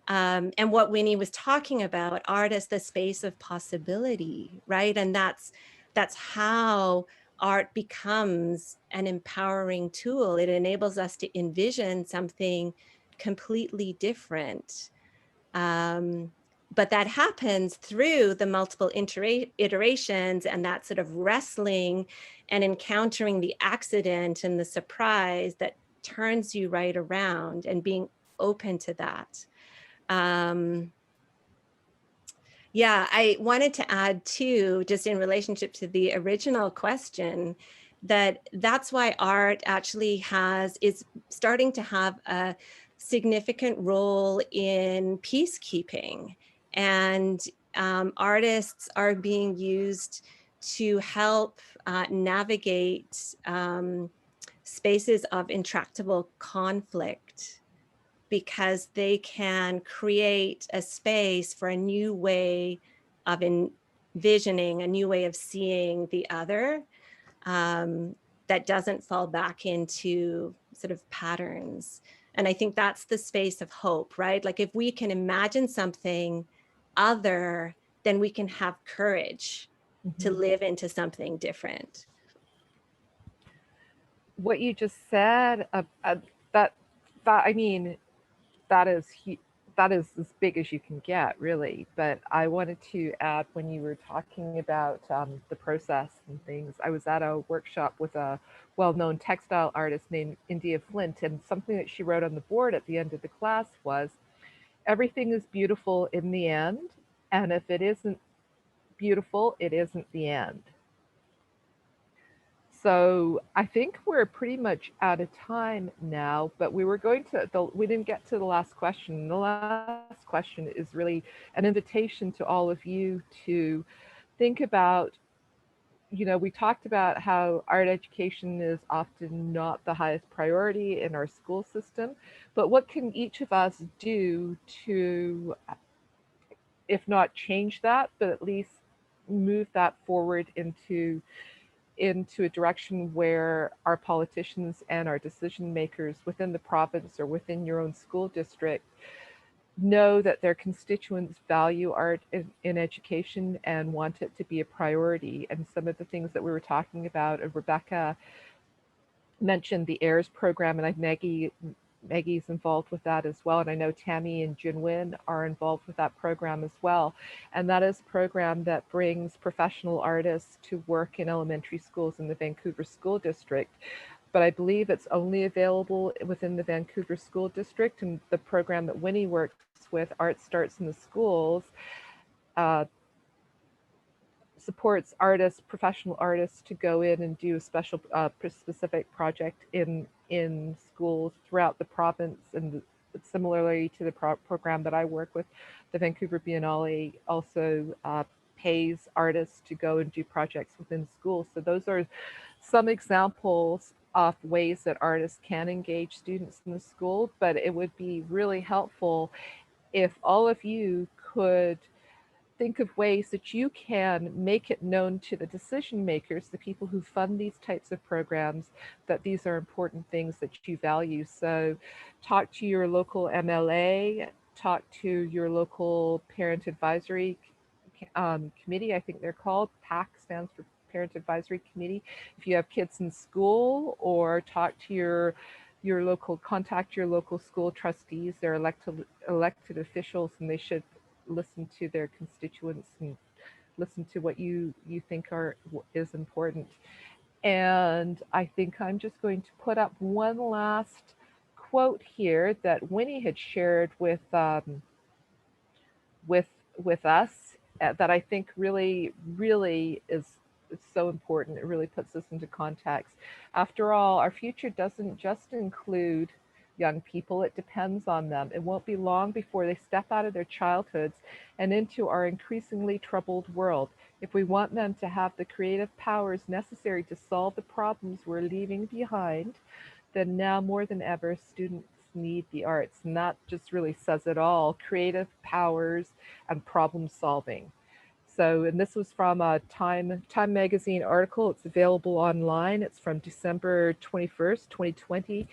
and what Winnie was talking about, art as the space of possibility, right? And that's how art becomes an empowering tool. It enables us to envision something completely different. But that happens through the multiple iterations and that sort of wrestling and encountering the accident and the surprise that turns you right around, and being open to that. Yeah, I wanted to add too, just in relationship to the original question, that's why art actually is starting to have a significant role in peacekeeping. And artists are being used to help navigate spaces of intractable conflict, because they can create a space for a new way of envisioning, a new way of seeing the other. that doesn't fall back into sort of patterns. And I think that's the space of hope, right? Like if we can imagine something other, then we can have courage to live into something different. What you just said, that I mean, that is that is as big as you can get, really. But I wanted to add, when you were talking about the process and things, I was at a workshop with a well-known textile artist named India Flint, and something that she wrote on the board at the end of the class was, everything is beautiful in the end, and if it isn't beautiful, it isn't the end. So I think we're pretty much out of time now, but we were going to, we didn't get to the last question. The last question is really an invitation to all of you to think about, you know, we talked about how art education is often not the highest priority in our school system, but what can each of us do to, if not change that, but at least move that forward into a direction where our politicians and our decision makers within the province or within your own school district know that their constituents value art in education and want it to be a priority. And some of the things that we were talking about, Rebecca mentioned the AIRS program, and Maggie's involved with that as well. And I know Tammy and Jinwin are involved with that program as well. And that is a program that brings professional artists to work in elementary schools in the Vancouver School District. But I believe it's only available within the Vancouver School District. And the program that Winnie works with, Art Starts in the Schools, supports artists, professional artists, to go in and do a special specific project in schools throughout the province. And similarly to the program that I work with, the Vancouver Biennale also pays artists to go and do projects within schools. So those are some examples of ways that artists can engage students in the school, but it would be really helpful if all of you could think of ways that you can make it known to the decision makers, the people who fund these types of programs, that these are important things that you value. So talk to your local MLA, talk to your local parent advisory committee, I think they're called. PAC stands for Parent Advisory Committee. If you have kids in school, or talk to your contact your local school trustees. They're elected officials, and they should listen to their constituents and listen to what you think is important. And I think I'm just going to put up one last quote here that Winnie had shared with us, that I think really is so important. It really puts us into context. After all, our future doesn't just include young people, it depends on them. It won't be long before they step out of their childhoods and into our increasingly troubled world. If we want them to have the creative powers necessary to solve the problems we're leaving behind, then now more than ever, students need the arts. And that just really says it all: creative powers and problem solving. So, and this was from a Time magazine article. It's available online. It's from December 21st, 2020.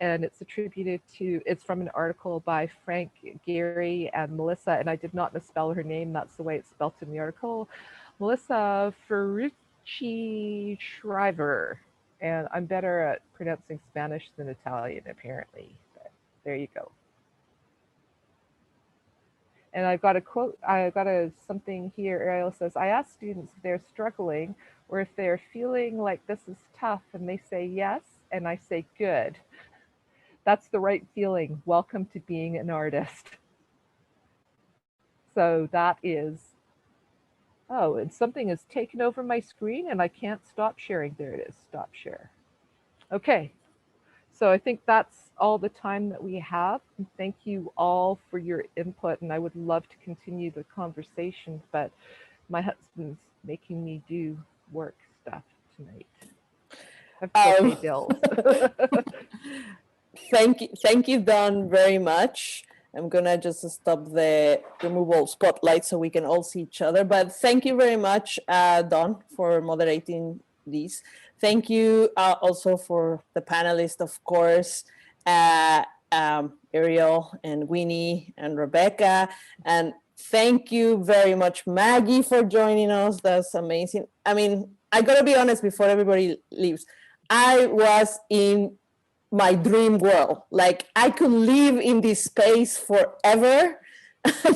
And it's it's from an article by Frank, Gary, and Melissa. And I did not misspell her name. That's the way it's spelled in the article. Melissa Ferrucci Shriver. And I'm better at pronouncing Spanish than Italian, apparently. But there you go. And I've got a quote, something here. Ariel says, I ask students if they're struggling or if they're feeling like this is tough, and they say yes, and I say good. That's the right feeling. Welcome to being an artist. So that is, oh, and something has taken over my screen and I can't stop sharing. There it is, stop share. Okay, so I think that's all the time that we have. And thank you all for your input, and I would love to continue the conversation, but my husband's making me do work stuff tonight. I have to go pay bills. Thank you, Dawn, very much. I'm gonna just stop the removal spotlight so we can all see each other. But thank you very much, Dawn, for moderating these. thank you also for the panelists, of course, Ariel and Winnie and Rebecca. And thank you very much, Maggie, for joining us. That's amazing. I mean, I gotta be honest before everybody leaves. I was in my dream world. Like, I could live in this space forever.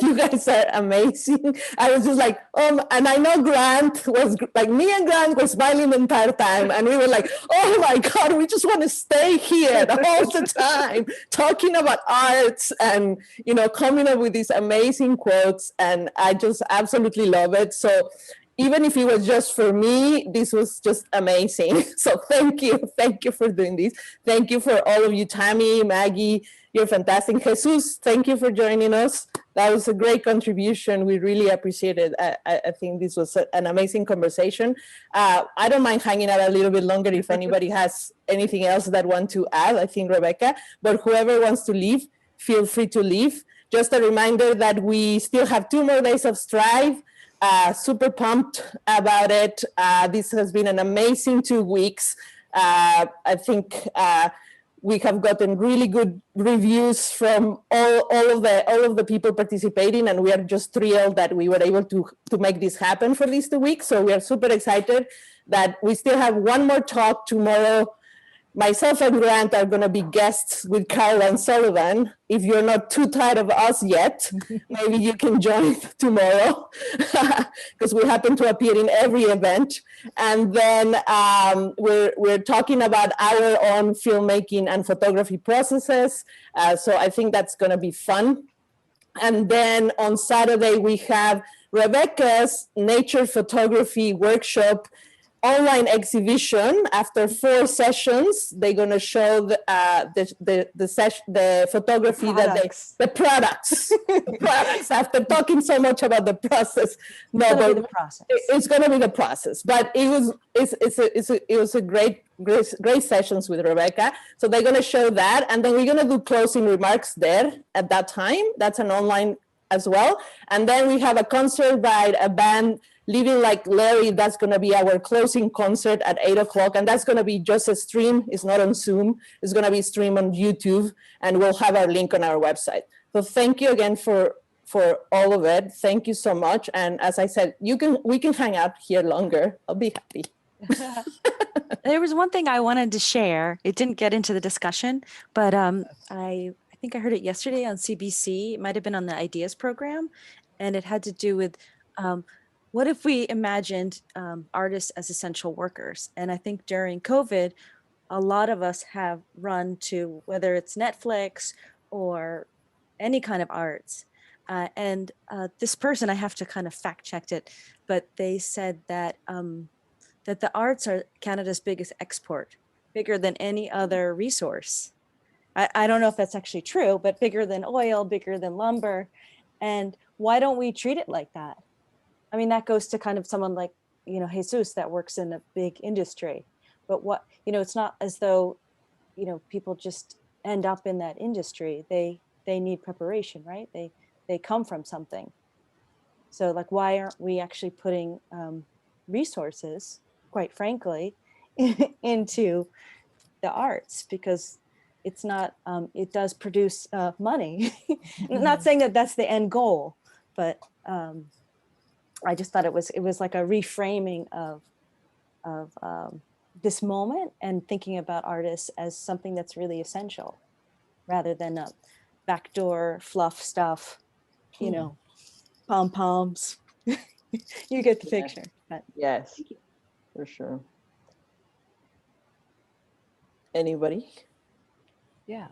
You guys are amazing. I was just like, and I know Grant was like, me and Grant were smiling the entire time. And we were like, oh my God, we just want to stay here all the time, talking about arts and, you know, coming up with these amazing quotes. And I just absolutely love it. So even if it was just for me, this was just amazing. So thank you for doing this. Thank you for all of you, Tammy, Maggie, you're fantastic. Jesus, thank you for joining us. That was a great contribution. We really appreciate it. I think this was an amazing conversation. I don't mind hanging out a little bit longer if anybody has anything else that want to add, I think Rebecca, but whoever wants to leave, feel free to leave. Just a reminder that we still have 2 more days of Stride. Super pumped about it. This has been an amazing 2 weeks. I think we have gotten really good reviews from all of the people participating, and we are just thrilled that we were able to make this happen for these 2 weeks. So we are super excited that we still have 1 more talk tomorrow. Myself and Grant are going to be guests with Carol and Sullivan. If you're not too tired of us yet, maybe you can join tomorrow, because we happen to appear in every event. And then we're talking about our own filmmaking and photography processes. So I think that's going to be fun. And then on Saturday, we have Rebecca's nature photography workshop online exhibition. After 4 sessions, they're going to show the photography the products. After talking so much about the process, it's going to be the process. But it was a great sessions with Rebecca. So they're going to show that, and then we're going to do closing remarks there at that time. That's an online as well. And then we have a concert by a band, Living Like Larry. That's going to be our closing concert at 8 o'clock. And that's going to be just a stream. It's not on Zoom. It's going to be streamed on YouTube. And we'll have our link on our website. So thank you again for all of it. Thank you so much. And as I said, we can hang out here longer. I'll be happy. There was one thing I wanted to share. It didn't get into the discussion, but I think I heard it yesterday on CBC. It might have been on the Ideas program. And it had to do with what if we imagined artists as essential workers? And I think during COVID, a lot of us have run to, whether it's Netflix or any kind of arts. And this person, I have to kind of fact check it, but they said that that the arts are Canada's biggest export, bigger than any other resource. I don't know if that's actually true, but bigger than oil, bigger than lumber. And why don't we treat it like that? I mean, that goes to kind of someone like, you know, Jesus that works in a big industry. But what, you know, it's not as though, you know, people just end up in that industry. They need preparation, right? They come from something. So like, why aren't we actually putting resources, quite frankly, into the arts? Because it's not, it does produce money. Not saying that that's the end goal, but I just thought it was like a reframing of this moment and thinking about artists as something that's really essential, rather than a backdoor fluff stuff, you know, pom-poms. You get the picture. But yes, for sure. Anybody? Yeah.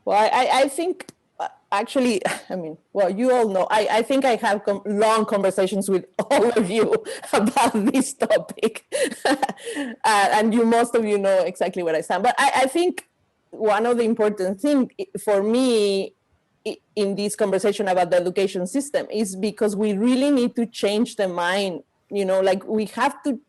Well, I think actually, I mean, well, you all know, I think I have long conversations with all of you about this topic. And most of you know exactly where I stand. But I think one of the important things for me in this conversation about the education system is because we really need to change the mind, you know, like we have to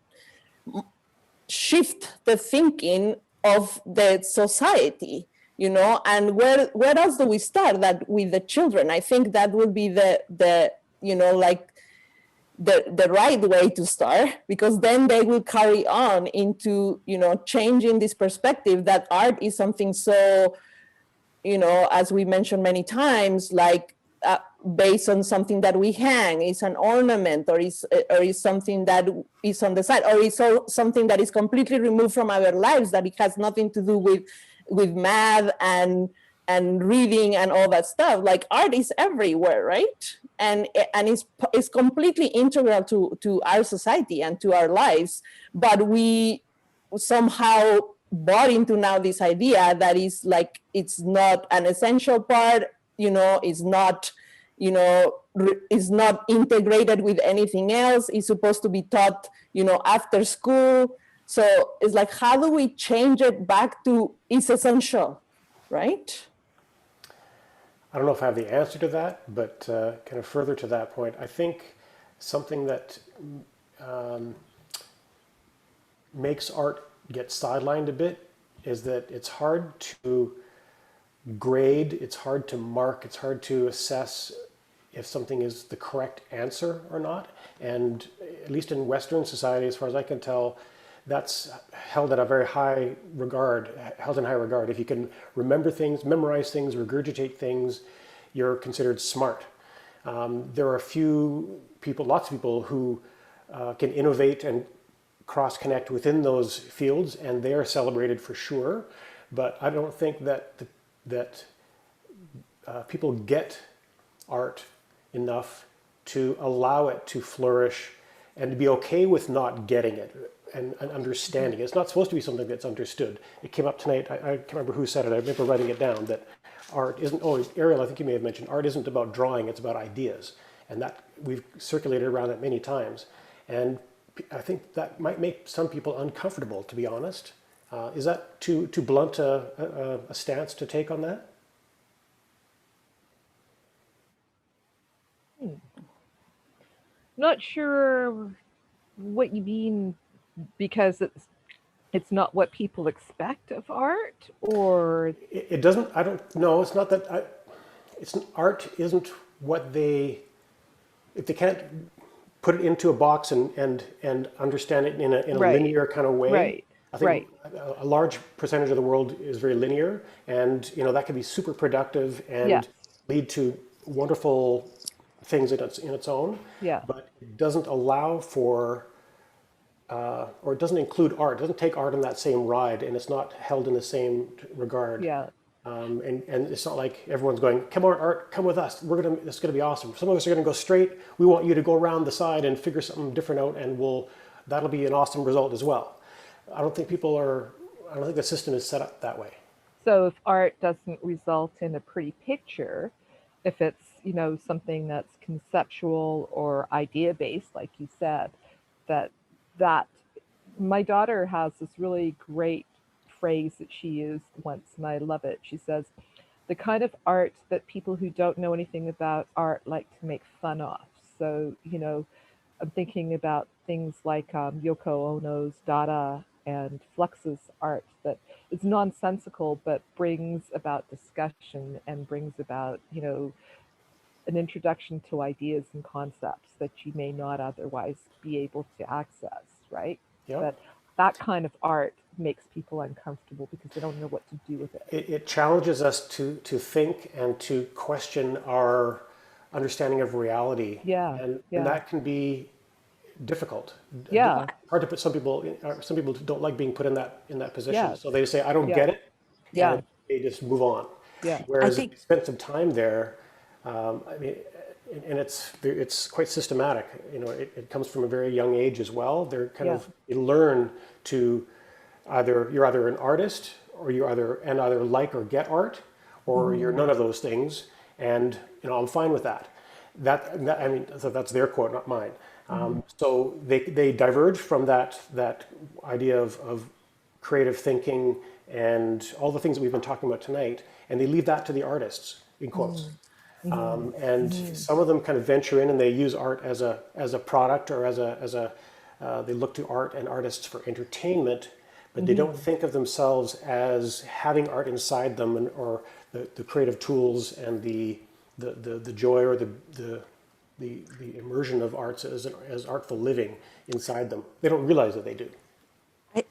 shift the thinking of the society, you know, and where else do we start? That with the children. I think that would be the you know, like the right way to start, because then they will carry on into, changing this perspective that art is something so, as we mentioned many times, like based on something that we hang, is an ornament, or is something that is on the side, or is something that is completely removed from our lives, that it has nothing to do with math and reading and all that stuff. Like, art is everywhere, right? And it's completely integral to our society and to our lives. But we somehow bought into now this idea that is like, it's not an essential part, is not, is not integrated with anything else. It's supposed to be taught, after school. So it's like, how do we change it back to it's essential, right? I don't know if I have the answer to that, but kind of further to that point, I think something that makes art get sidelined a bit is that it's hard to grade, it's hard to mark, it's hard to assess if something is the correct answer or not. And at least in Western society, as far as I can tell, that's held in high regard. If you can remember things, memorize things, regurgitate things, you're considered smart. There are lots of people who can innovate and cross-connect within those fields, and they are celebrated for sure. But I don't think that people get art enough to allow it to flourish and to be okay with not getting it and understanding it. It's not supposed to be something that's understood. It came up tonight, I can't remember who said it, I remember writing it down, that art isn't, Ariel, I think you may have mentioned, art isn't about drawing, it's about ideas. And that we've circulated around that many times. And I think that might make some people uncomfortable, to be honest. Is that too blunt a stance to take on that? Not sure what you mean, because it's not what people expect of art, or it doesn't. I don't know. It's not that. Art isn't what if they can't put it into a box and understand it in a Right. linear kind of way. Right. I think Right. a large percentage of the world is very linear, and that can be super productive and Yes. lead to wonderful things in its own. Yeah. But it doesn't allow for, or it doesn't include art. It doesn't take art on that same ride, and it's not held in the same regard. Yeah. And it's not like everyone's going, come on, art, come with us. This is gonna be awesome. Some of us are gonna go straight. We want you to go around the side and figure something different out, and that'll be an awesome result as well. I don't think the system is set up that way. So if art doesn't result in a pretty picture, if it's, something that's conceptual or idea based, like you said, that my daughter has this really great phrase that she used once, and I love it. She says, the kind of art that people who don't know anything about art like to make fun of. So, I'm thinking about things like Yoko Ono's Dada and Flux's art that is nonsensical but brings about discussion and brings about, an introduction to ideas and concepts that you may not otherwise be able to access, right? Yeah. But that kind of art makes people uncomfortable because they don't know what to do with it. It challenges us to think and to question our understanding of reality. Yeah. And Yeah. that can be difficult. Yeah. Hard to put some people don't like being put in that position. Yeah. So they just say, I don't Yeah. get it. Yeah. And they just move on. Yeah. Whereas if you spend some time there, and it's quite systematic. It comes from a very young age as well. They're you learn to you're either an artist, or you either like or get art, or you're none of those things. And I'm fine with that. So that's their quote, not mine. So they diverge from that idea of creative thinking and all the things that we've been talking about tonight, and they leave that to the artists, in quotes. Some of them kind of venture in and they use art as a product, or they look to art and artists for entertainment, but they don't think of themselves as having art inside them, or the creative tools and the joy or the the immersion of arts as artful living inside them. They don't realize that they do.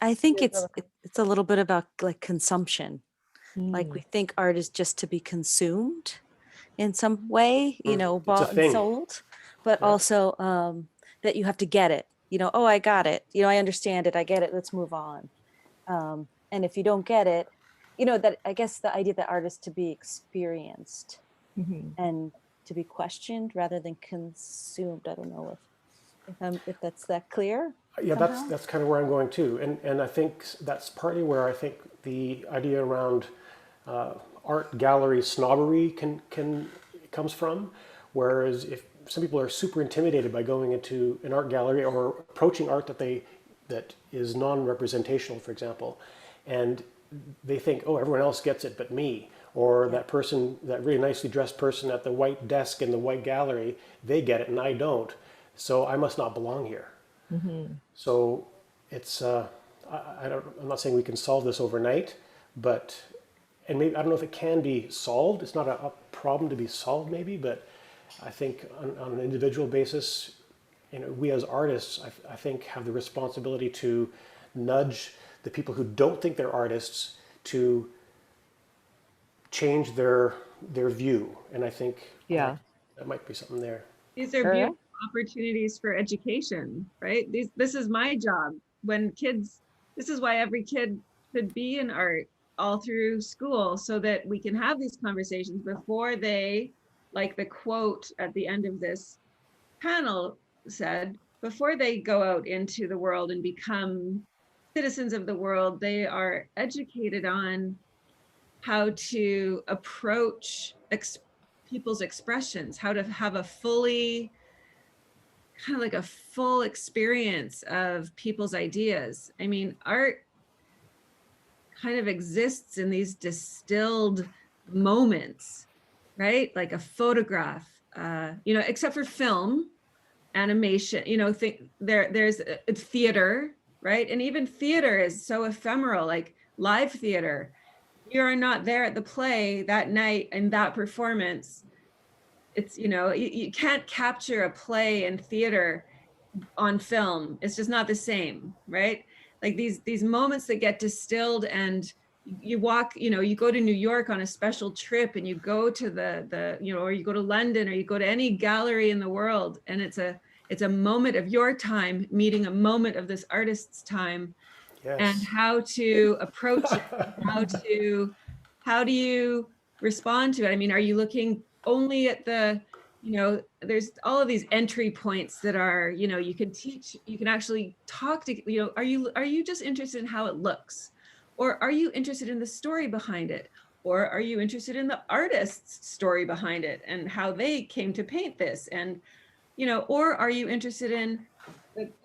I think it's a little bit about like consumption. Like we think art is just to be consumed in some way, you know, It's a bought and thing. sold, but Yeah. also that you have to get it. You know, oh, I got it. You know, I understand it. I get it. Let's move on. And if you don't get it, you know, that I guess the idea that art is to be experienced and to be questioned rather than consumed. I don't know if that's that clear. Yeah, somehow? that's kind of where I'm going too, and I think that's partly where I think the idea around art gallery snobbery comes from. Whereas if some people are super intimidated by going into an art gallery or approaching art that is non-representational, for example, and they think, oh, everyone else gets it but me, or that person, that really nicely dressed person at the white desk in the white gallery, they get it and I don't, so I must not belong here. So it's I'm not saying we can solve this overnight, but and maybe I don't know if it can be solved. It's not a problem to be solved, maybe, but I think on an individual basis, you know, we as artists, I think, have the responsibility to nudge the people who don't think they're artists to change their view, and I think that might be something there. These are beautiful opportunities for education, right? This is my job. When kids, this is why every kid should be in art all through school, so that we can have these conversations before they, like the quote at the end of this panel said, before they go out into the world and become citizens of the world, they are educated on how to approach people's expressions, how to have a fully, kind of like a full experience of people's ideas. I mean, art kind of exists in these distilled moments, right? Like a photograph, you know, except for film, animation, you know, there's theater, right? And even theater is so ephemeral, like live theater. You are not there at the play that night and that performance. It's, you know, you can't capture a play in theater on film. It's just not the same, right? Like these moments that get distilled, and you walk, you know, you go to New York on a special trip and you go to the you know, or you go to London or you go to any gallery in the world, and it's a moment of your time meeting a moment of this artist's time. Yes. And how to approach it, how do you respond to it? I mean, are you looking only at the, you know, there's all of these entry points that are, you know, you can teach, you can actually talk to, you know, are you just interested in how it looks? Or are you interested in the story behind it? Or are you interested in the artist's story behind it and how they came to paint this? And, you know, or are you interested in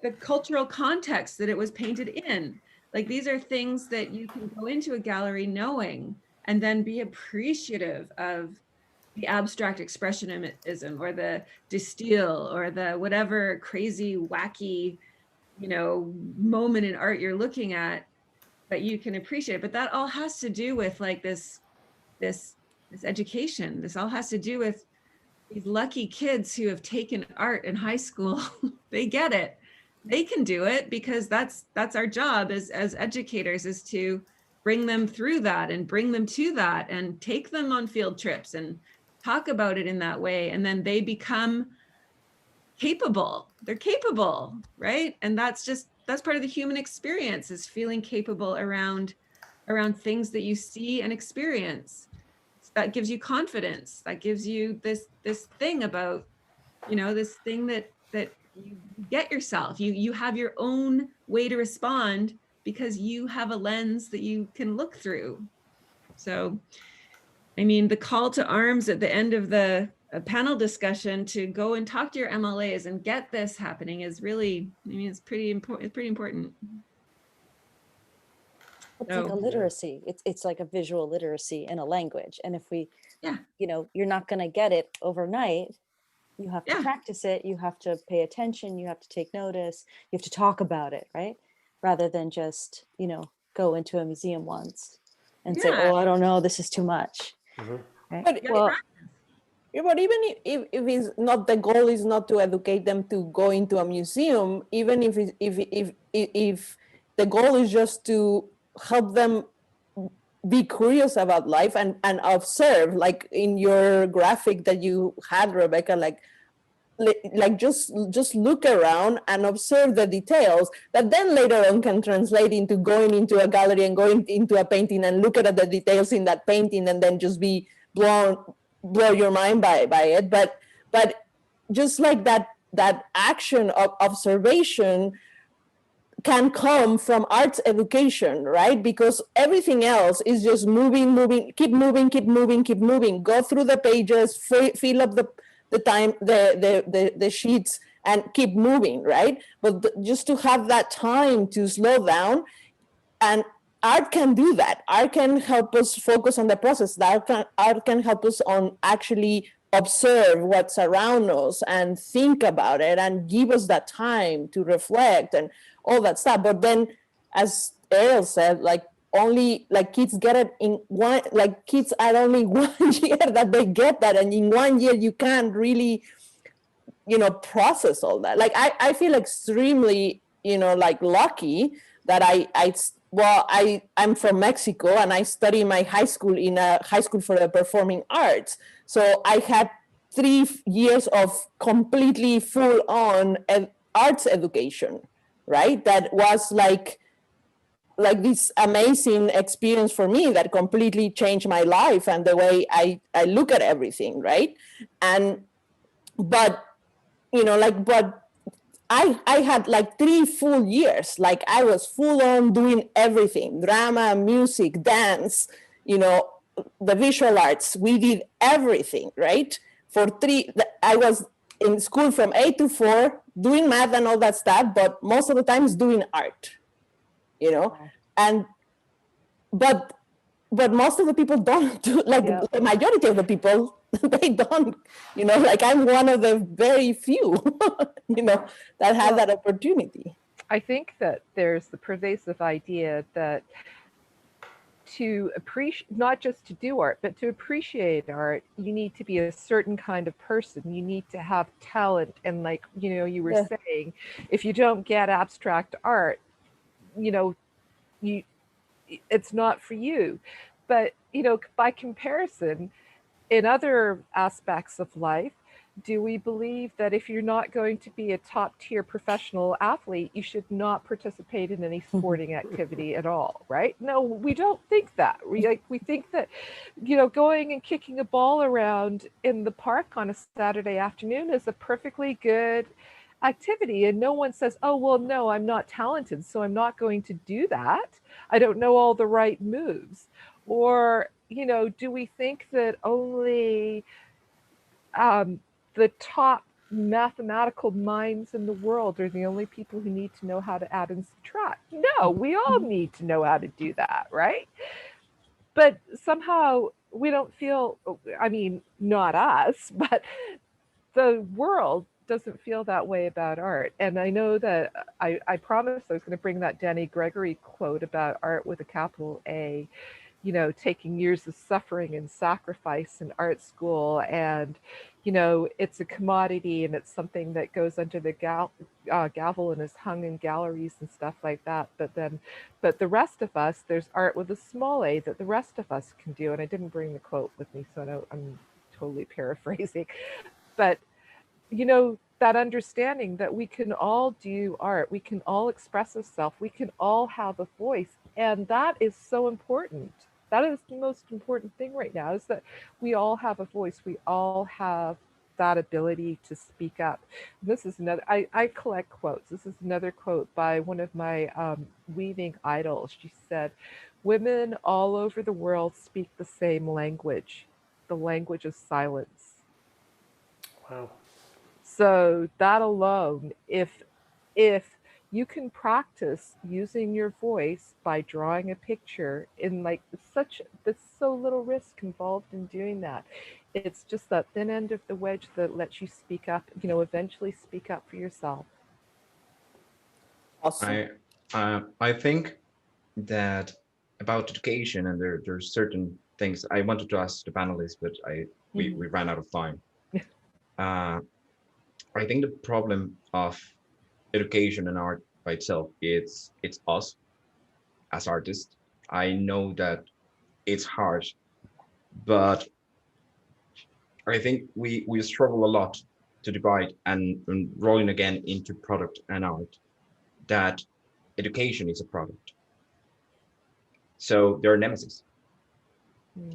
the cultural context that it was painted in? Like, these are things that you can go into a gallery knowing, and then be appreciative of the abstract expressionism or the distill or the whatever crazy, wacky, you know, moment in art you're looking at that you can appreciate. But that all has to do with like this education. This all has to do with these lucky kids who have taken art in high school. They get it. They can do it because that's our job as educators, is to bring them through that and bring them to that and take them on field trips and talk about it in that way. And then they become capable. They're capable, right? And that's part of the human experience, is feeling capable around things that you see and experience. That gives you confidence. That gives you this thing about, you know, this thing that you get yourself. You have your own way to respond because you have a lens that you can look through. So, I mean, the call to arms at the end of the panel discussion to go and talk to your MLAs and get this happening is really, I mean, it's pretty important. It's pretty important. It's like a literacy. It's like a visual literacy in a language. And if we, you know, you're not going to get it overnight. You have to practice it. You have to pay attention. You have to take notice. You have to talk about it, right? Rather than just, you know, go into a museum once and say, "Oh, I don't know, this is too much." Right? But, well, but even if it's not, the goal is not to educate them to go into a museum, even if the goal is just to help them be curious about life and observe, like in your graphic that you had, Rebecca, like just look around and observe the details that then later on can translate into going into a gallery and going into a painting and look at the details in that painting and then just be blow your mind by it. But just like that action of observation can come from arts education, right? Because everything else is just moving, keep moving, go through the pages, fill up the time, the sheets, and keep moving, right? But just to have that time to slow down, and art can do that. Art can help us focus on the process. Art can help us on actually observe what's around us and think about it and give us that time to reflect and all that stuff. But then, as Ariel said, like only like kids get it in one, like kids are only 1 year that they get that, and in 1 year you can't really, process all that. Like I feel extremely, like lucky that I'm from Mexico and I study my high school in a high school for the performing arts. So I had 3 years of completely full on arts education, right? That was like this amazing experience for me that completely changed my life and the way I look at everything, right? But I had like 3 full years, like I was full on doing everything, drama, music, dance, the visual arts. We did everything, right? I was in school from 8 to 4, doing math and all that stuff, but most of the time is doing art, but most of the people don't do, like the majority of the people, they don't, like I'm one of the very few, that had that opportunity. I think that there's the pervasive idea that to appreciate, not just to do art, but to appreciate art, you need to be a certain kind of person. You need to have talent. And like, you were saying, if you don't get abstract art, it's not for you. But, by comparison, in other aspects of life, do we believe that if you're not going to be a top tier professional athlete, you should not participate in any sporting activity at all, right? No, we don't think that. We think that, going and kicking a ball around in the park on a Saturday afternoon is a perfectly good activity. And no one says, oh, well, no, I'm not talented, so I'm not going to do that. I don't know all the right moves. Or, do we think that only the top mathematical minds in the world are the only people who need to know how to add and subtract? No, we all need to know how to do that, right? But somehow we don't feel, not us, but the world doesn't feel that way about art. And I know that I promised I was going to bring that Danny Gregory quote about art with a capital A, taking years of suffering and sacrifice in art school. And, it's a commodity and it's something that goes under the gavel and is hung in galleries and stuff like that. But the rest of us, there's art with a small a that the rest of us can do. And I didn't bring the quote with me, so I'm totally paraphrasing. But, that understanding that we can all do art, we can all express ourselves, we can all have a voice. And that is so important. That is the most important thing right now, is that we all have a voice. We all have that ability to speak up. This is another, I collect quotes. This is another quote by one of my weaving idols. She said, women all over the world speak the same language, the language of silence. Wow. So that alone, if you can practice using your voice by drawing a picture in there's so little risk involved in doing that. It's just that thin end of the wedge that lets you speak up, eventually speak up for yourself. Awesome. I think that about education, and there's certain things I wanted to ask the panelists, but we ran out of time. I think the problem of education and art by itself, it's us as artists. I know that it's hard, but I think we struggle a lot to divide and rolling again into product and art, that education is a product. So they're nemesis.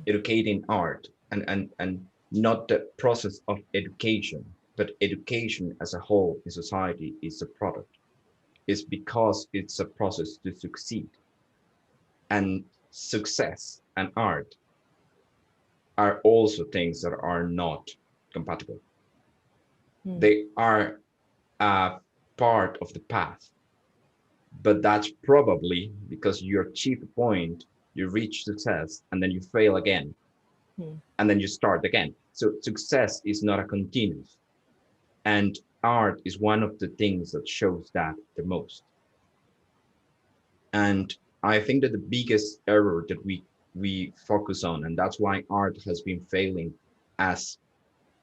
Educating art and not the process of education, but education as a whole in society is a product. It's because it's a process to succeed. And success and art are also things that are not compatible. They are a part of the path, but that's probably because you achieve a point, you reach success, and then you fail again, and then you start again. So success is not a continuous, and art is one of the things that shows that the most. And I think that the biggest error that we focus on, and that's why art has been failing as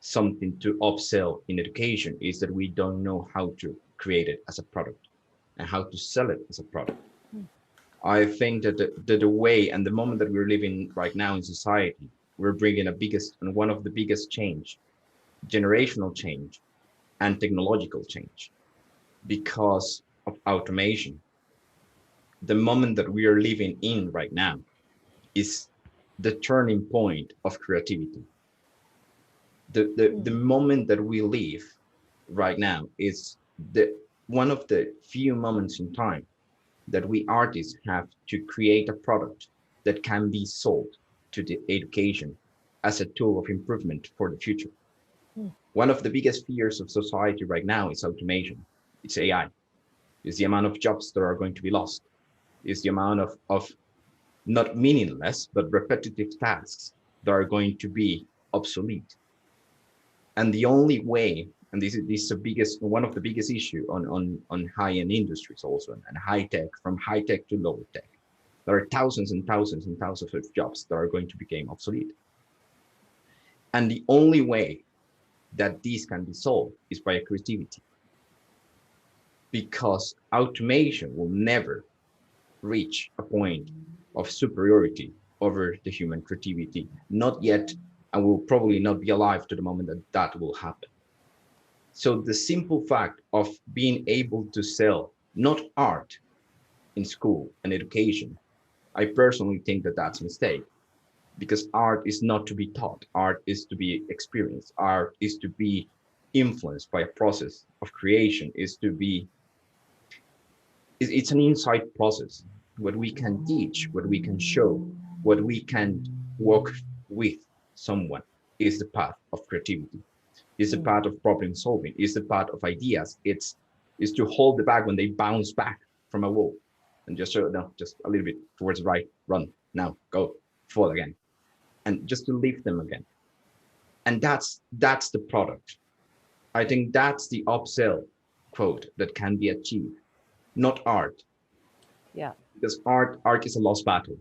something to upsell in education, is that we don't know how to create it as a product and how to sell it as a product. I think that the way and the moment that we're living right now in society, we're bringing one of the biggest change, generational change and technological change, because of automation. The moment that we are living in right now is the turning point of creativity. The moment that we live right now is one of the few moments in time that we artists have to create a product that can be sold to the education as a tool of improvement for the future. One of the biggest fears of society right now is automation. It's AI. It's the amount of jobs that are going to be lost. It's the amount of not meaningless, but repetitive tasks that are going to be obsolete. And the only way, and this is one of the biggest issue on high-end industries also, and high tech, from high tech to low tech, there are thousands and thousands and thousands of jobs that are going to become obsolete. And the only way that these can be solved is by creativity, because automation will never reach a point of superiority over the human creativity, not yet, and will probably not be alive to the moment that that will happen. So the simple fact of being able to sell not art in school and education, I personally think that that's a mistake, because art is not to be taught. Art is to be experienced. Art is to be influenced by a process of creation, it's an insight process. What we can teach, what we can show, what we can work with someone is the path of creativity, is the path of problem solving, is the path of ideas. It's to hold the bag when they bounce back from a wall and just show, no, just a little bit towards the right, run, now, go, fall again. And just to lift them again. And that's the product. I think that's the upsell quote that can be achieved, not art. Yeah. Because art is a lost battle.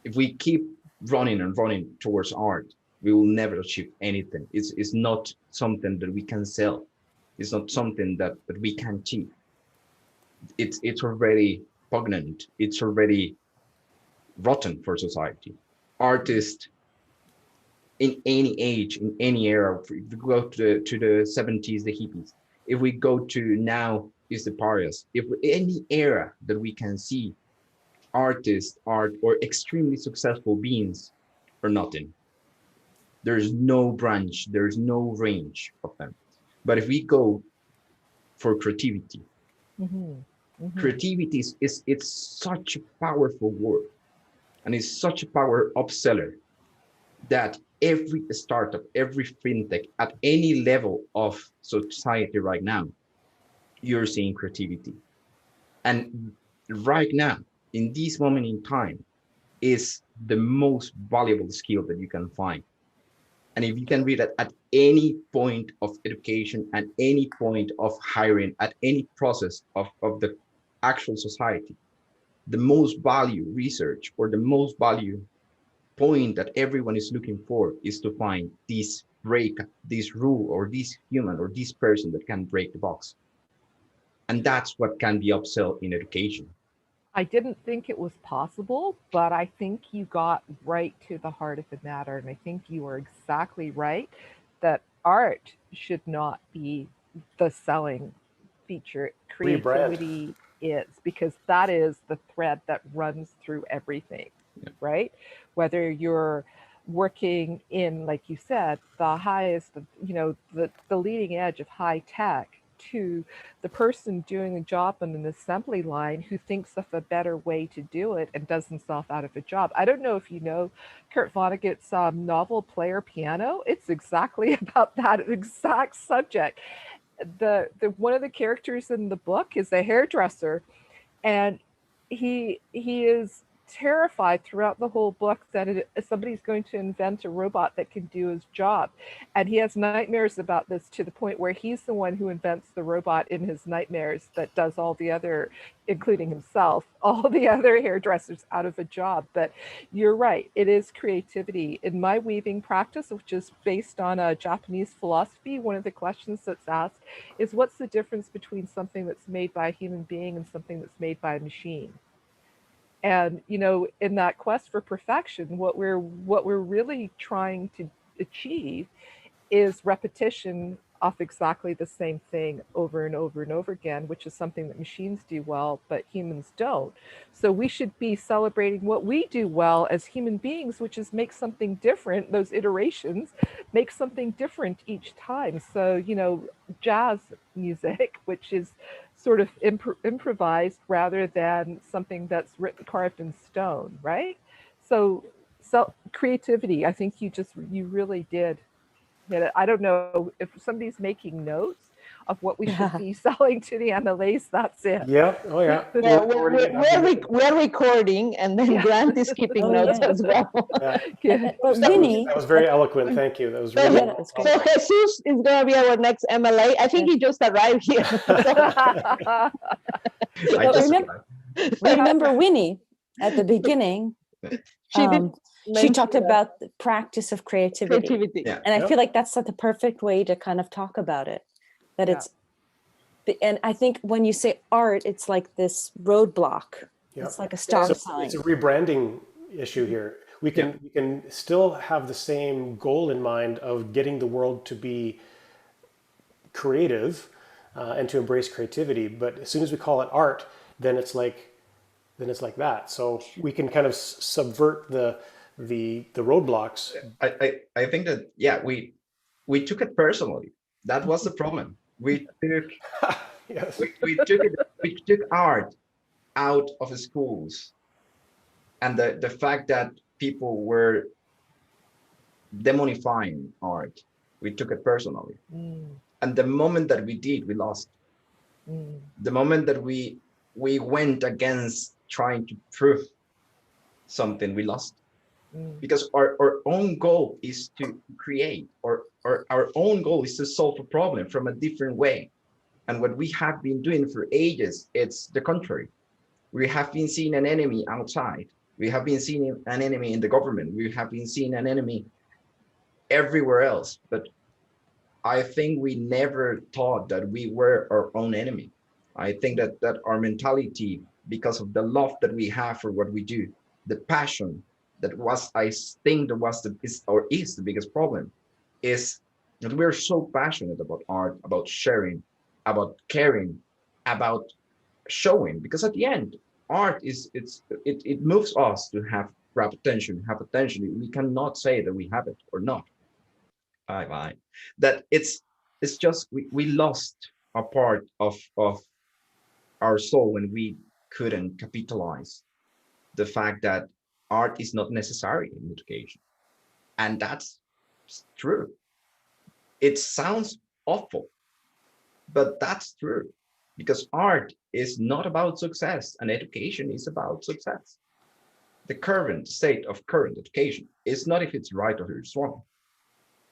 If we keep running and running towards art, we will never achieve anything. It's not something that we can sell. It's not something that we can achieve. It's already pugnant. It's already rotten for society. Artists in any age, in any era, if we go to the 70s, the hippies, if we go to now, is the pariahs. If any era that we can see artists, art, or extremely successful beings or nothing, there's no branch, there's no range of them. But if we go for creativity, creativity it's such a powerful word, and it's such a power upseller that every startup, every fintech at any level of society right now, you're seeing creativity. And right now, in this moment in time, is the most valuable skill that you can find. And if you can read it at any point of education, at any point of hiring, at any process of the actual society, the most value research or the most value point that everyone is looking for is to find this break, this rule, or this human, or this person that can break the box. And that's what can be upsell in education. I didn't think it was possible, but I think you got right to the heart of the matter. And I think you are exactly right that art should not be the selling feature. Rebrand. Creativity is, because that is the thread that runs through everything, right? Whether you're working in, like you said, the highest, the leading edge of high tech, to the person doing a job on an assembly line who thinks of a better way to do it and does himself out of a job. I don't know if you know Kurt Vonnegut's novel Player Piano. It's exactly about that exact subject. The one of the characters in the book is a hairdresser, and he is terrified throughout the whole book that somebody's going to invent a robot that can do his job. And he has nightmares about this, to the point where he's the one who invents the robot in his nightmares that does all the other, including himself, all the other hairdressers out of a job. But you're right, it is creativity. In my weaving practice, which is based on a Japanese philosophy, one of the questions that's asked is, what's the difference between something that's made by a human being and something that's made by a machine? And in that quest for perfection, what we're really trying to achieve is repetition of exactly the same thing over and over and over again, which is something that machines do well, but humans don't. So we should be celebrating what we do well as human beings, which is make something different. Those iterations make something different each time. So, jazz music, which is sort of improvised rather than something that's carved in stone, right? So creativity, I think you really did hit it. I don't know if somebody's making notes of what we should be selling to the MLAs. That's it. Yeah. Oh, yeah. Yeah, we're recording, and then Grant is keeping notes as well. Yeah. But Winnie, That was very eloquent. Thank you. That was really So Jesus is going to be our next MLA. I think he just arrived here. remember Winnie at the beginning. She talked about the practice of creativity. Yeah. And I feel like that's the perfect way to kind of talk about it. That it's, and I think when you say art, it's like this roadblock. Yeah. It's like a stop sign. It's a rebranding issue here. We can still have the same goal in mind of getting the world to be creative and to embrace creativity. But as soon as we call it art, then it's like that. So we can kind of subvert the roadblocks. I think that we took it personally. That was the problem. We took Yes. we took art out of the schools, and the fact that people were demonifying art, we took it personally. And the moment that we did, we lost. The moment that we went against trying to prove something, we lost. Because our own goal is to create, or our own goal is to solve a problem from a different way. And what we have been doing for ages, it's the contrary. We have been seeing an enemy outside. We have been seeing an enemy in the government. We have been seeing an enemy everywhere else. But I think we never thought that we were our own enemy. I think that our mentality, because of the love that we have for what we do, the passion, is the biggest problem, is that we're so passionate about art, about sharing, about caring, about showing. Because at the end, art it moves us to grab attention, have attention. We cannot say that we have it or not. Bye. That it's just we lost a part of our soul when we couldn't capitalize the fact that art is not necessary in education. And that's true. It sounds awful, but that's true, because art is not about success and education is about success. The current state of current education is not if it's right or it's wrong,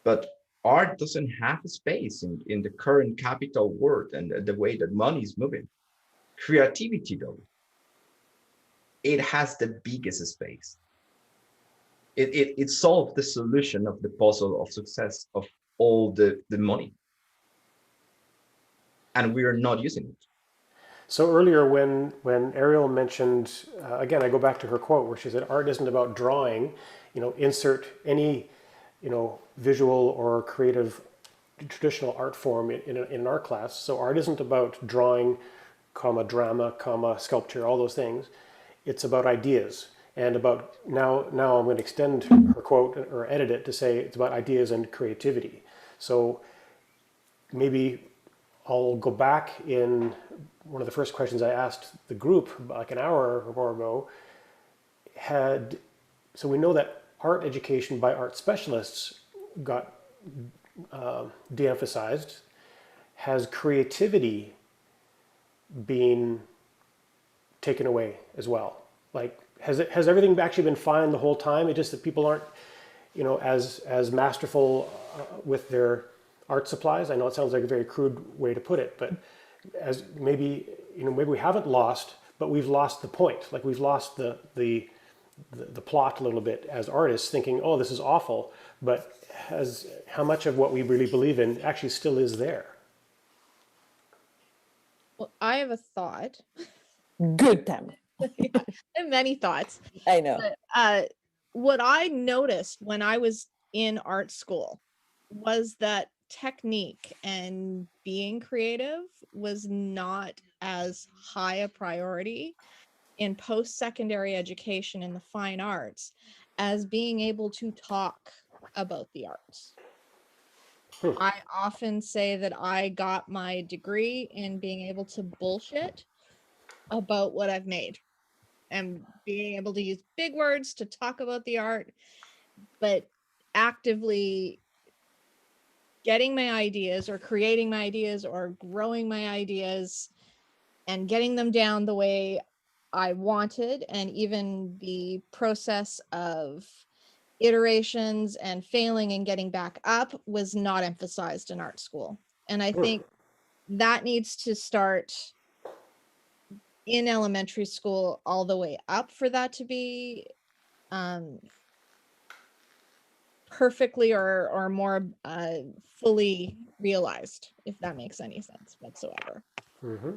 but art doesn't have a space in the current capital world and the way that money is moving. Creativity, though, it has the biggest space. it solved the solution of the puzzle of success of all the money. And we are not using it. So earlier when Ariel mentioned, again, I go back to her quote where she said, art isn't about drawing, insert any, visual or creative traditional art form in an art class. So art isn't about drawing, comma, drama, comma, sculpture, all those things. It's about ideas. And about, now I'm going to extend her quote or edit it to say it's about ideas and creativity. So maybe I'll go back in one of the first questions I asked the group like an hour or more ago. So we know that art education by art specialists got de-emphasized. Has creativity been taken away as well? Like, has everything actually been fine the whole time? It's just that people aren't, as masterful with their art supplies. I know it sounds like a very crude way to put it, but as maybe we haven't lost, but we've lost the point. Like we've lost the plot a little bit as artists, thinking, oh, this is awful, but how much of what we really believe in actually still is there? Well, I have a thought. Good, Tammy. I have many thoughts. I know. But, what I noticed when I was in art school was that technique and being creative was not as high a priority in post-secondary education in the fine arts as being able to talk about the arts. I often say that I got my degree in being able to bullshit about what I've made and being able to use big words to talk about the art, but actively getting my ideas or creating my ideas or growing my ideas and getting them down the way I wanted, and even the process of iterations and failing and getting back up was not emphasized in art school. And I think that needs to start in elementary school all the way up for that to be perfectly or more fully realized, if that makes any sense whatsoever. Mm-hmm.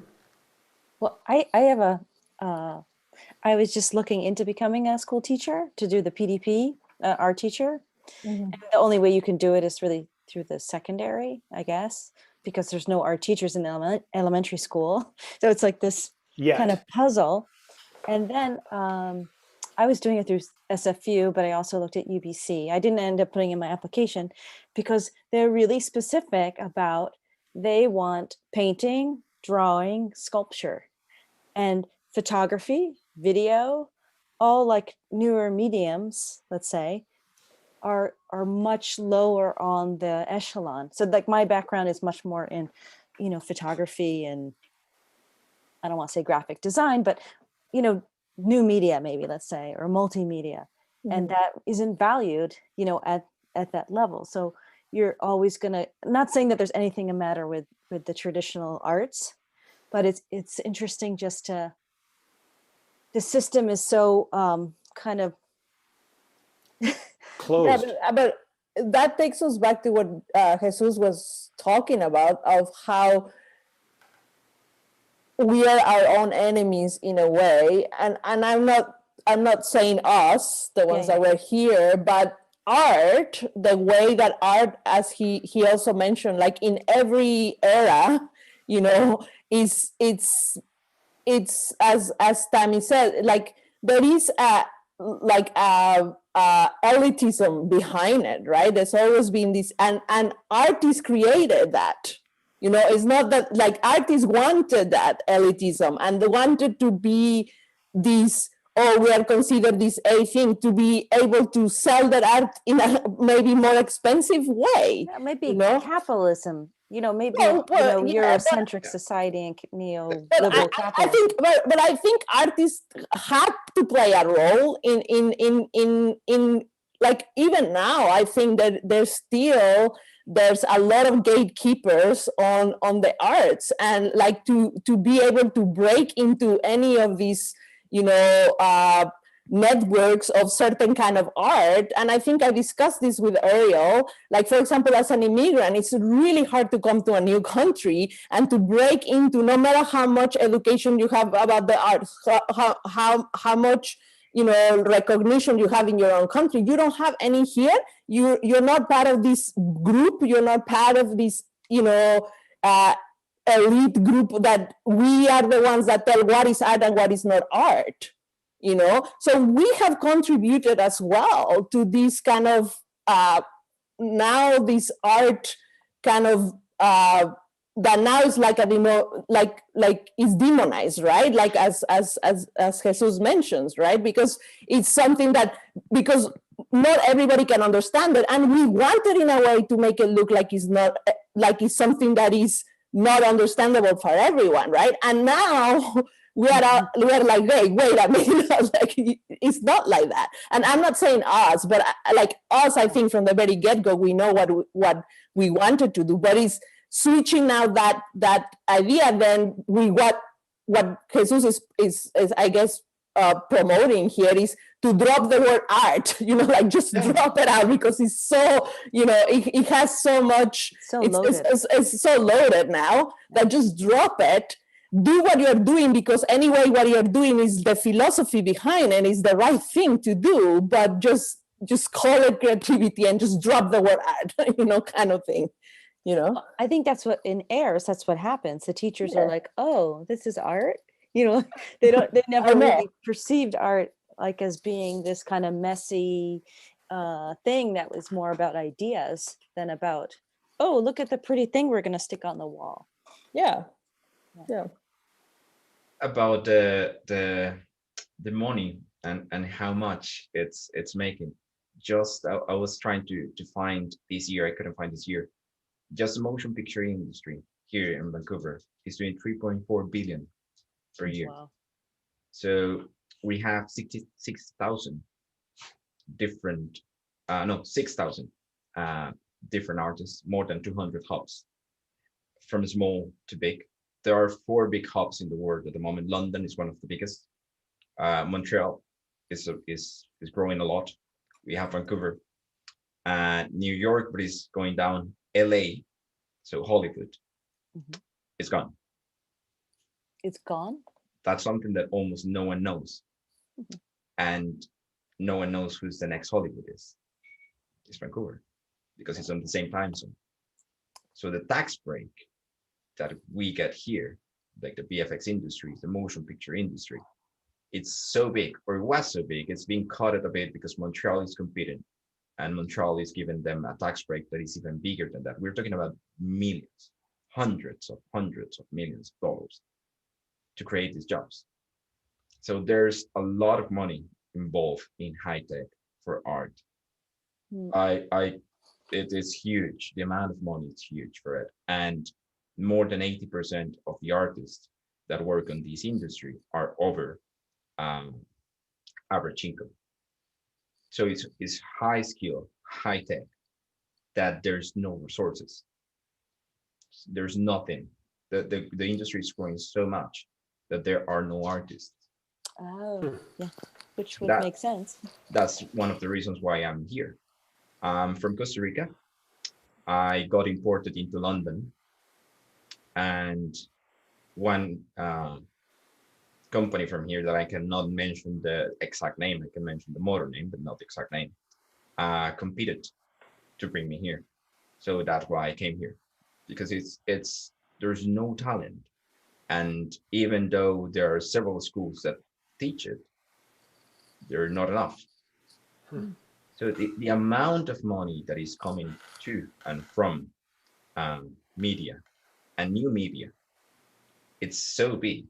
Well, I have I was just looking into becoming a school teacher to do the PDP, art teacher. Mm-hmm. And the only way you can do it is really through the secondary, I guess, because there's no art teachers in elementary school. So it's like this kind of puzzle. And then I was doing it through SFU, but I also looked at UBC. I didn't end up putting in my application because they're really specific about they want painting, drawing, sculpture, and photography, video, all like newer mediums, let's say, are much lower on the echelon. So like my background is much more in, photography and I don't want to say graphic design, but, new media, maybe, let's say, or multimedia. And that isn't valued, at that level. So you're always gonna, not saying that there's anything the matter with the traditional arts, but it's interesting just to, the system is so kind of closed. But that takes us back to what Jesus was talking about, of how we are our own enemies in a way. And I'm not saying us, the ones that were here, but art, the way that art, as he also mentioned, like in every era, it's as Tammy said, like there is elitism behind it, right? There's always been this, and artists created that. It's not that, like, artists wanted that elitism and they wanted to be this, we are considered this A thing, to be able to sell that art in a maybe more expensive way. Maybe capitalism. Maybe Eurocentric society and neoliberal capitalism. I think artists have to play a role in like, even now, I think that there's a lot of gatekeepers on the arts, and like to be able to break into any of these, networks of certain kind of art. And I think I discussed this with Ariel. Like, for example, as an immigrant, it's really hard to come to a new country and to break into, no matter how much education you have about the arts, how much, you know, recognition you have in your own country. You don't have any here. You're not part of this group. You're not part of this, you know, elite group that we are the ones that tell what is art and what is not art, you know. So we have contributed as well to this kind of now this art kind of that now is like a demo, like is demonized, right? Like as Jesus mentions, right? Because it's something that, because not everybody can understand it, and we wanted in a way to make it look like it's not, like it's something that is not understandable for everyone, right? And now we are like, hey, wait a minute, like, it's not like that. And I'm not saying us, but like us, I think from the very get-go, we know what we wanted to do, but it's switching now that idea. Then what Jesus is I guess promoting here is to drop the word art, you know, like just drop it out, because it's so, you know, it has so much, it's so loaded now that just drop it, do what you're doing, because anyway, what you're doing is the philosophy behind it, is the right thing to do, but just call it creativity and just drop the word art, you know, kind of thing, you know. I think that's what in AIRS, that's what happens. The teachers are like, oh, this is art, you know. They never really perceived art like as being this kind of messy thing that was more about ideas than about, oh, look at the pretty thing we're going to stick on the wall. Yeah. About the money and how much it's making. Just I was trying to find this year. I couldn't find this year. Just the motion picture industry here in Vancouver is doing 3.4 billion per year. Wow. So we have 6,000 different, 6,000 different artists, more than 200 hubs, from small to big. There are 4 big hubs in the world at the moment. London is one of the biggest. Montreal is growing a lot. We have Vancouver, New York, but it's going down. LA, so Hollywood, is gone. It's gone? That's something that almost no one knows. And no one knows who's the next Hollywood is. It's Vancouver, because it's on the same time zone. So the tax break that we get here, like the VFX industry, the motion picture industry, it's so big, or it was so big, it's being cut a bit because Montreal is competing, and Montreal is giving them a tax break that is even bigger than that. We're talking about millions, hundreds of millions of dollars to create these jobs. So there's a lot of money involved in high tech for art. It is huge. The amount of money is huge for it. And more than 80% of the artists that work on this industry are over average income. So it's high skill, high tech, that there's no resources. There's nothing. The industry is growing so much that there are no artists. Oh, yeah, which would make sense. That's one of the reasons why I'm here. I'm from Costa Rica. I got imported into London, and one company from here that I cannot mention the exact name, I can mention the motor name, but not the exact name, competed to bring me here. So that's why I came here, because there's no talent. And even though there are several schools that teach it, there are not enough. So the amount of money that is coming to and from media and new media, it's so big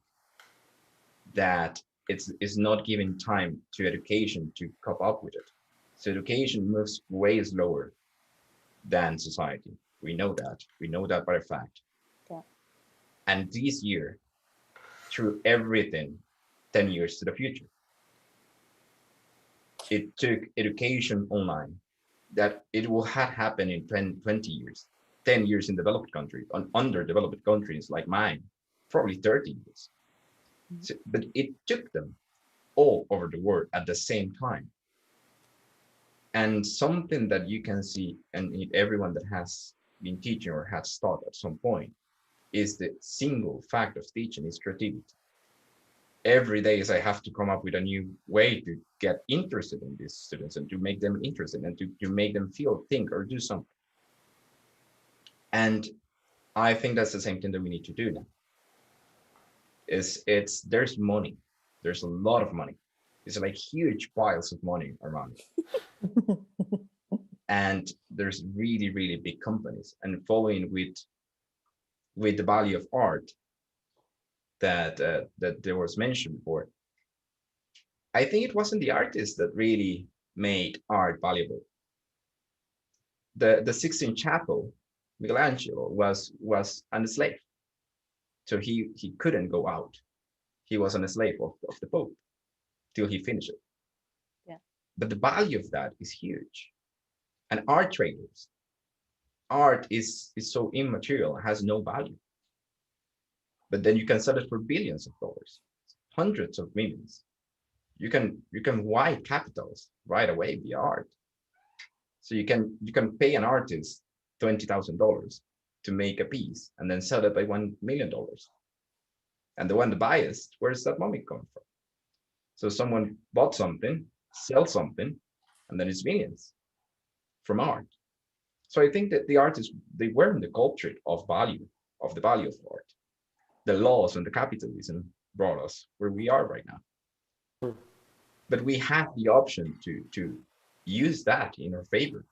that it's not giving time to education to cope up with it. So education moves way slower than society. We know that. We know that by fact. Yeah. And this year, through everything, 10 years to the future, it took education online, that it will have happened in 20 years, 10 years in developed countries, on underdeveloped countries like mine, probably 30 years. So, but it took them all over the world at the same time. And something that you can see, and everyone that has been teaching or has taught at some point, is the single fact of teaching is creativity. Every day is I have to come up with a new way to get interested in these students and to make them interested and to make them feel, think, or do something. And I think that's the same thing that we need to do now. There's money. There's a lot of money. It's like huge piles of money around. And there's really, really big companies. And following with the value of art that there was mentioned before, I think it wasn't the artist that really made art valuable. The Sistine Chapel, Michelangelo was a slave, so he couldn't go out. He was a slave of the Pope till he finished it. Yeah. But the value of that is huge. And art traders, art is so immaterial, it has no value. But then you can sell it for billions of dollars, hundreds of millions. You can wipe capitals right away via art. So you can pay an artist $20,000 to make a piece and then sell it by $1 million. And the one that buys, where's that money coming from? So someone bought something, sell something, and then it's millions from art. So I think that the artists, they weren't the culprit of the value of art. The laws and the capitalism brought us where we are right now. But we have the option to use that in our favor.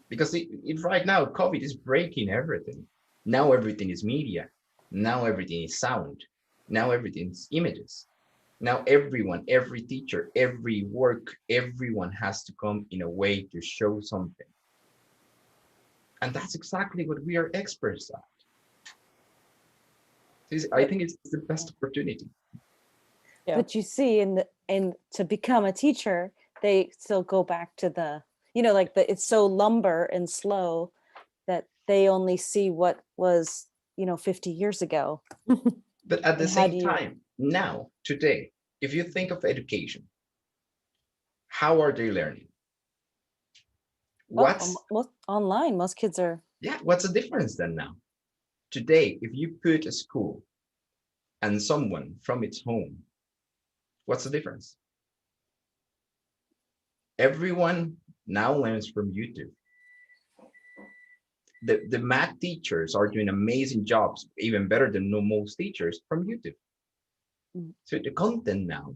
Because right now, COVID is breaking everything. Now everything is media. Now everything is sound. Now everything is images. Now everyone, every teacher, every work, everyone has to come in a way to show something. And that's exactly what we are experts at. I think it's the best opportunity. Yeah. But you see, and to become a teacher, they still go back to the, like it's so lumber and slow that they only see what was, 50 years ago. But at the same time, now, today, if you think of education, how are they learning? What's online? Most kids are. Yeah, what's the difference then now? Today, if you put a school and someone from its home, what's the difference? Everyone now learns from YouTube. The math teachers are doing amazing jobs, even better than most teachers from YouTube. So the content now,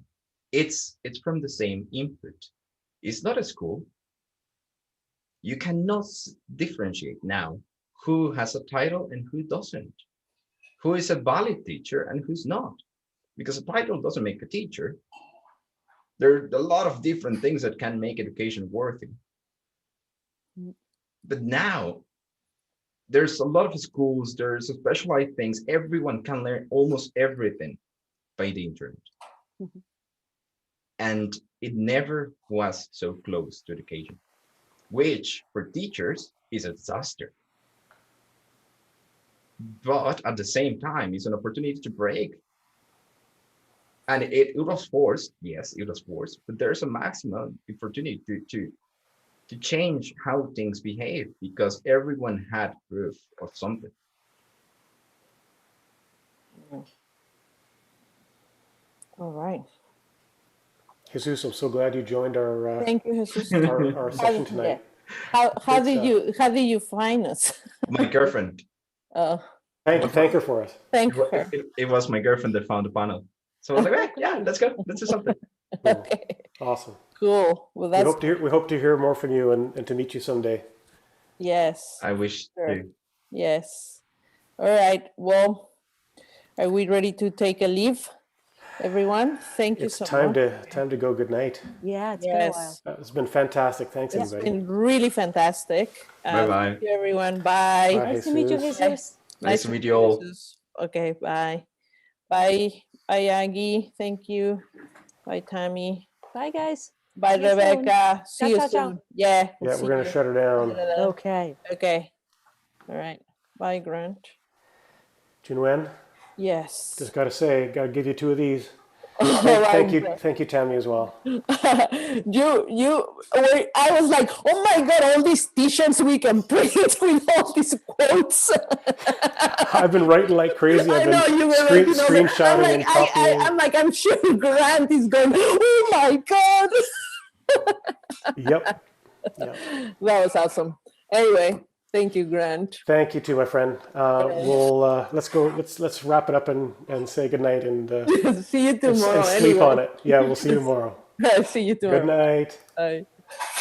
it's from the same input. It's not a school. You cannot differentiate now who has a title and who doesn't. Who is a valid teacher and who's not. Because a title doesn't make a teacher. There are a lot of different things that can make education worthy. But now, there's a lot of schools, there's specialized things. Everyone can learn almost everything by the internet. Mm-hmm. And it never was so close to education, which for teachers is a disaster. But at the same time, it's an opportunity to break. And it was forced, yes, it was forced, but there's a maximum opportunity to change how things behave because everyone had proof of something. All right. Jesus, I'm so glad you joined our thank you, Jesus. our session tonight. Yeah. How did you find us? My girlfriend. Oh. Thank her for us. Thank her. It was my girlfriend that found the panel. So I was like, hey, yeah, let's go. Let's do something. Okay. Awesome. Cool. Well, that's we hope to hear more from you and to meet you someday. Yes. I wish to. Yes. All right. Well, are we ready to take a leave, everyone? Thank you so much. It's time to go. Good night. Yeah, it's been a while. It's been fantastic. Thanks, everybody. It's been really fantastic. Bye-bye. Thank you, everyone. Bye. Nice to meet you, Jesus. Nice to meet you all. Okay, bye. Bye. Bye, Aggie. Thank you. Bye, Tammy. Bye, guys. Bye, Rebecca. See you soon. Yeah. Yeah, we're going to shut her down. Okay. Okay. All right. Bye, Grant. Junwen? Yes. Just got to say, got to give you two of these. Thank you, Tammy, as well. I was like, oh my God, all these t-shirts we can print with all these quotes. I've been writing like crazy. I've been screenshotting and copying. I'm sure Grant is going, oh my God. Yep. That was awesome. Anyway, thank you, Grant. Thank you too, my friend. We'll let's go. Let's wrap it up and say goodnight and see you tomorrow. And sleep on it. Yeah, we'll see you tomorrow. See you tomorrow. Good night. Bye.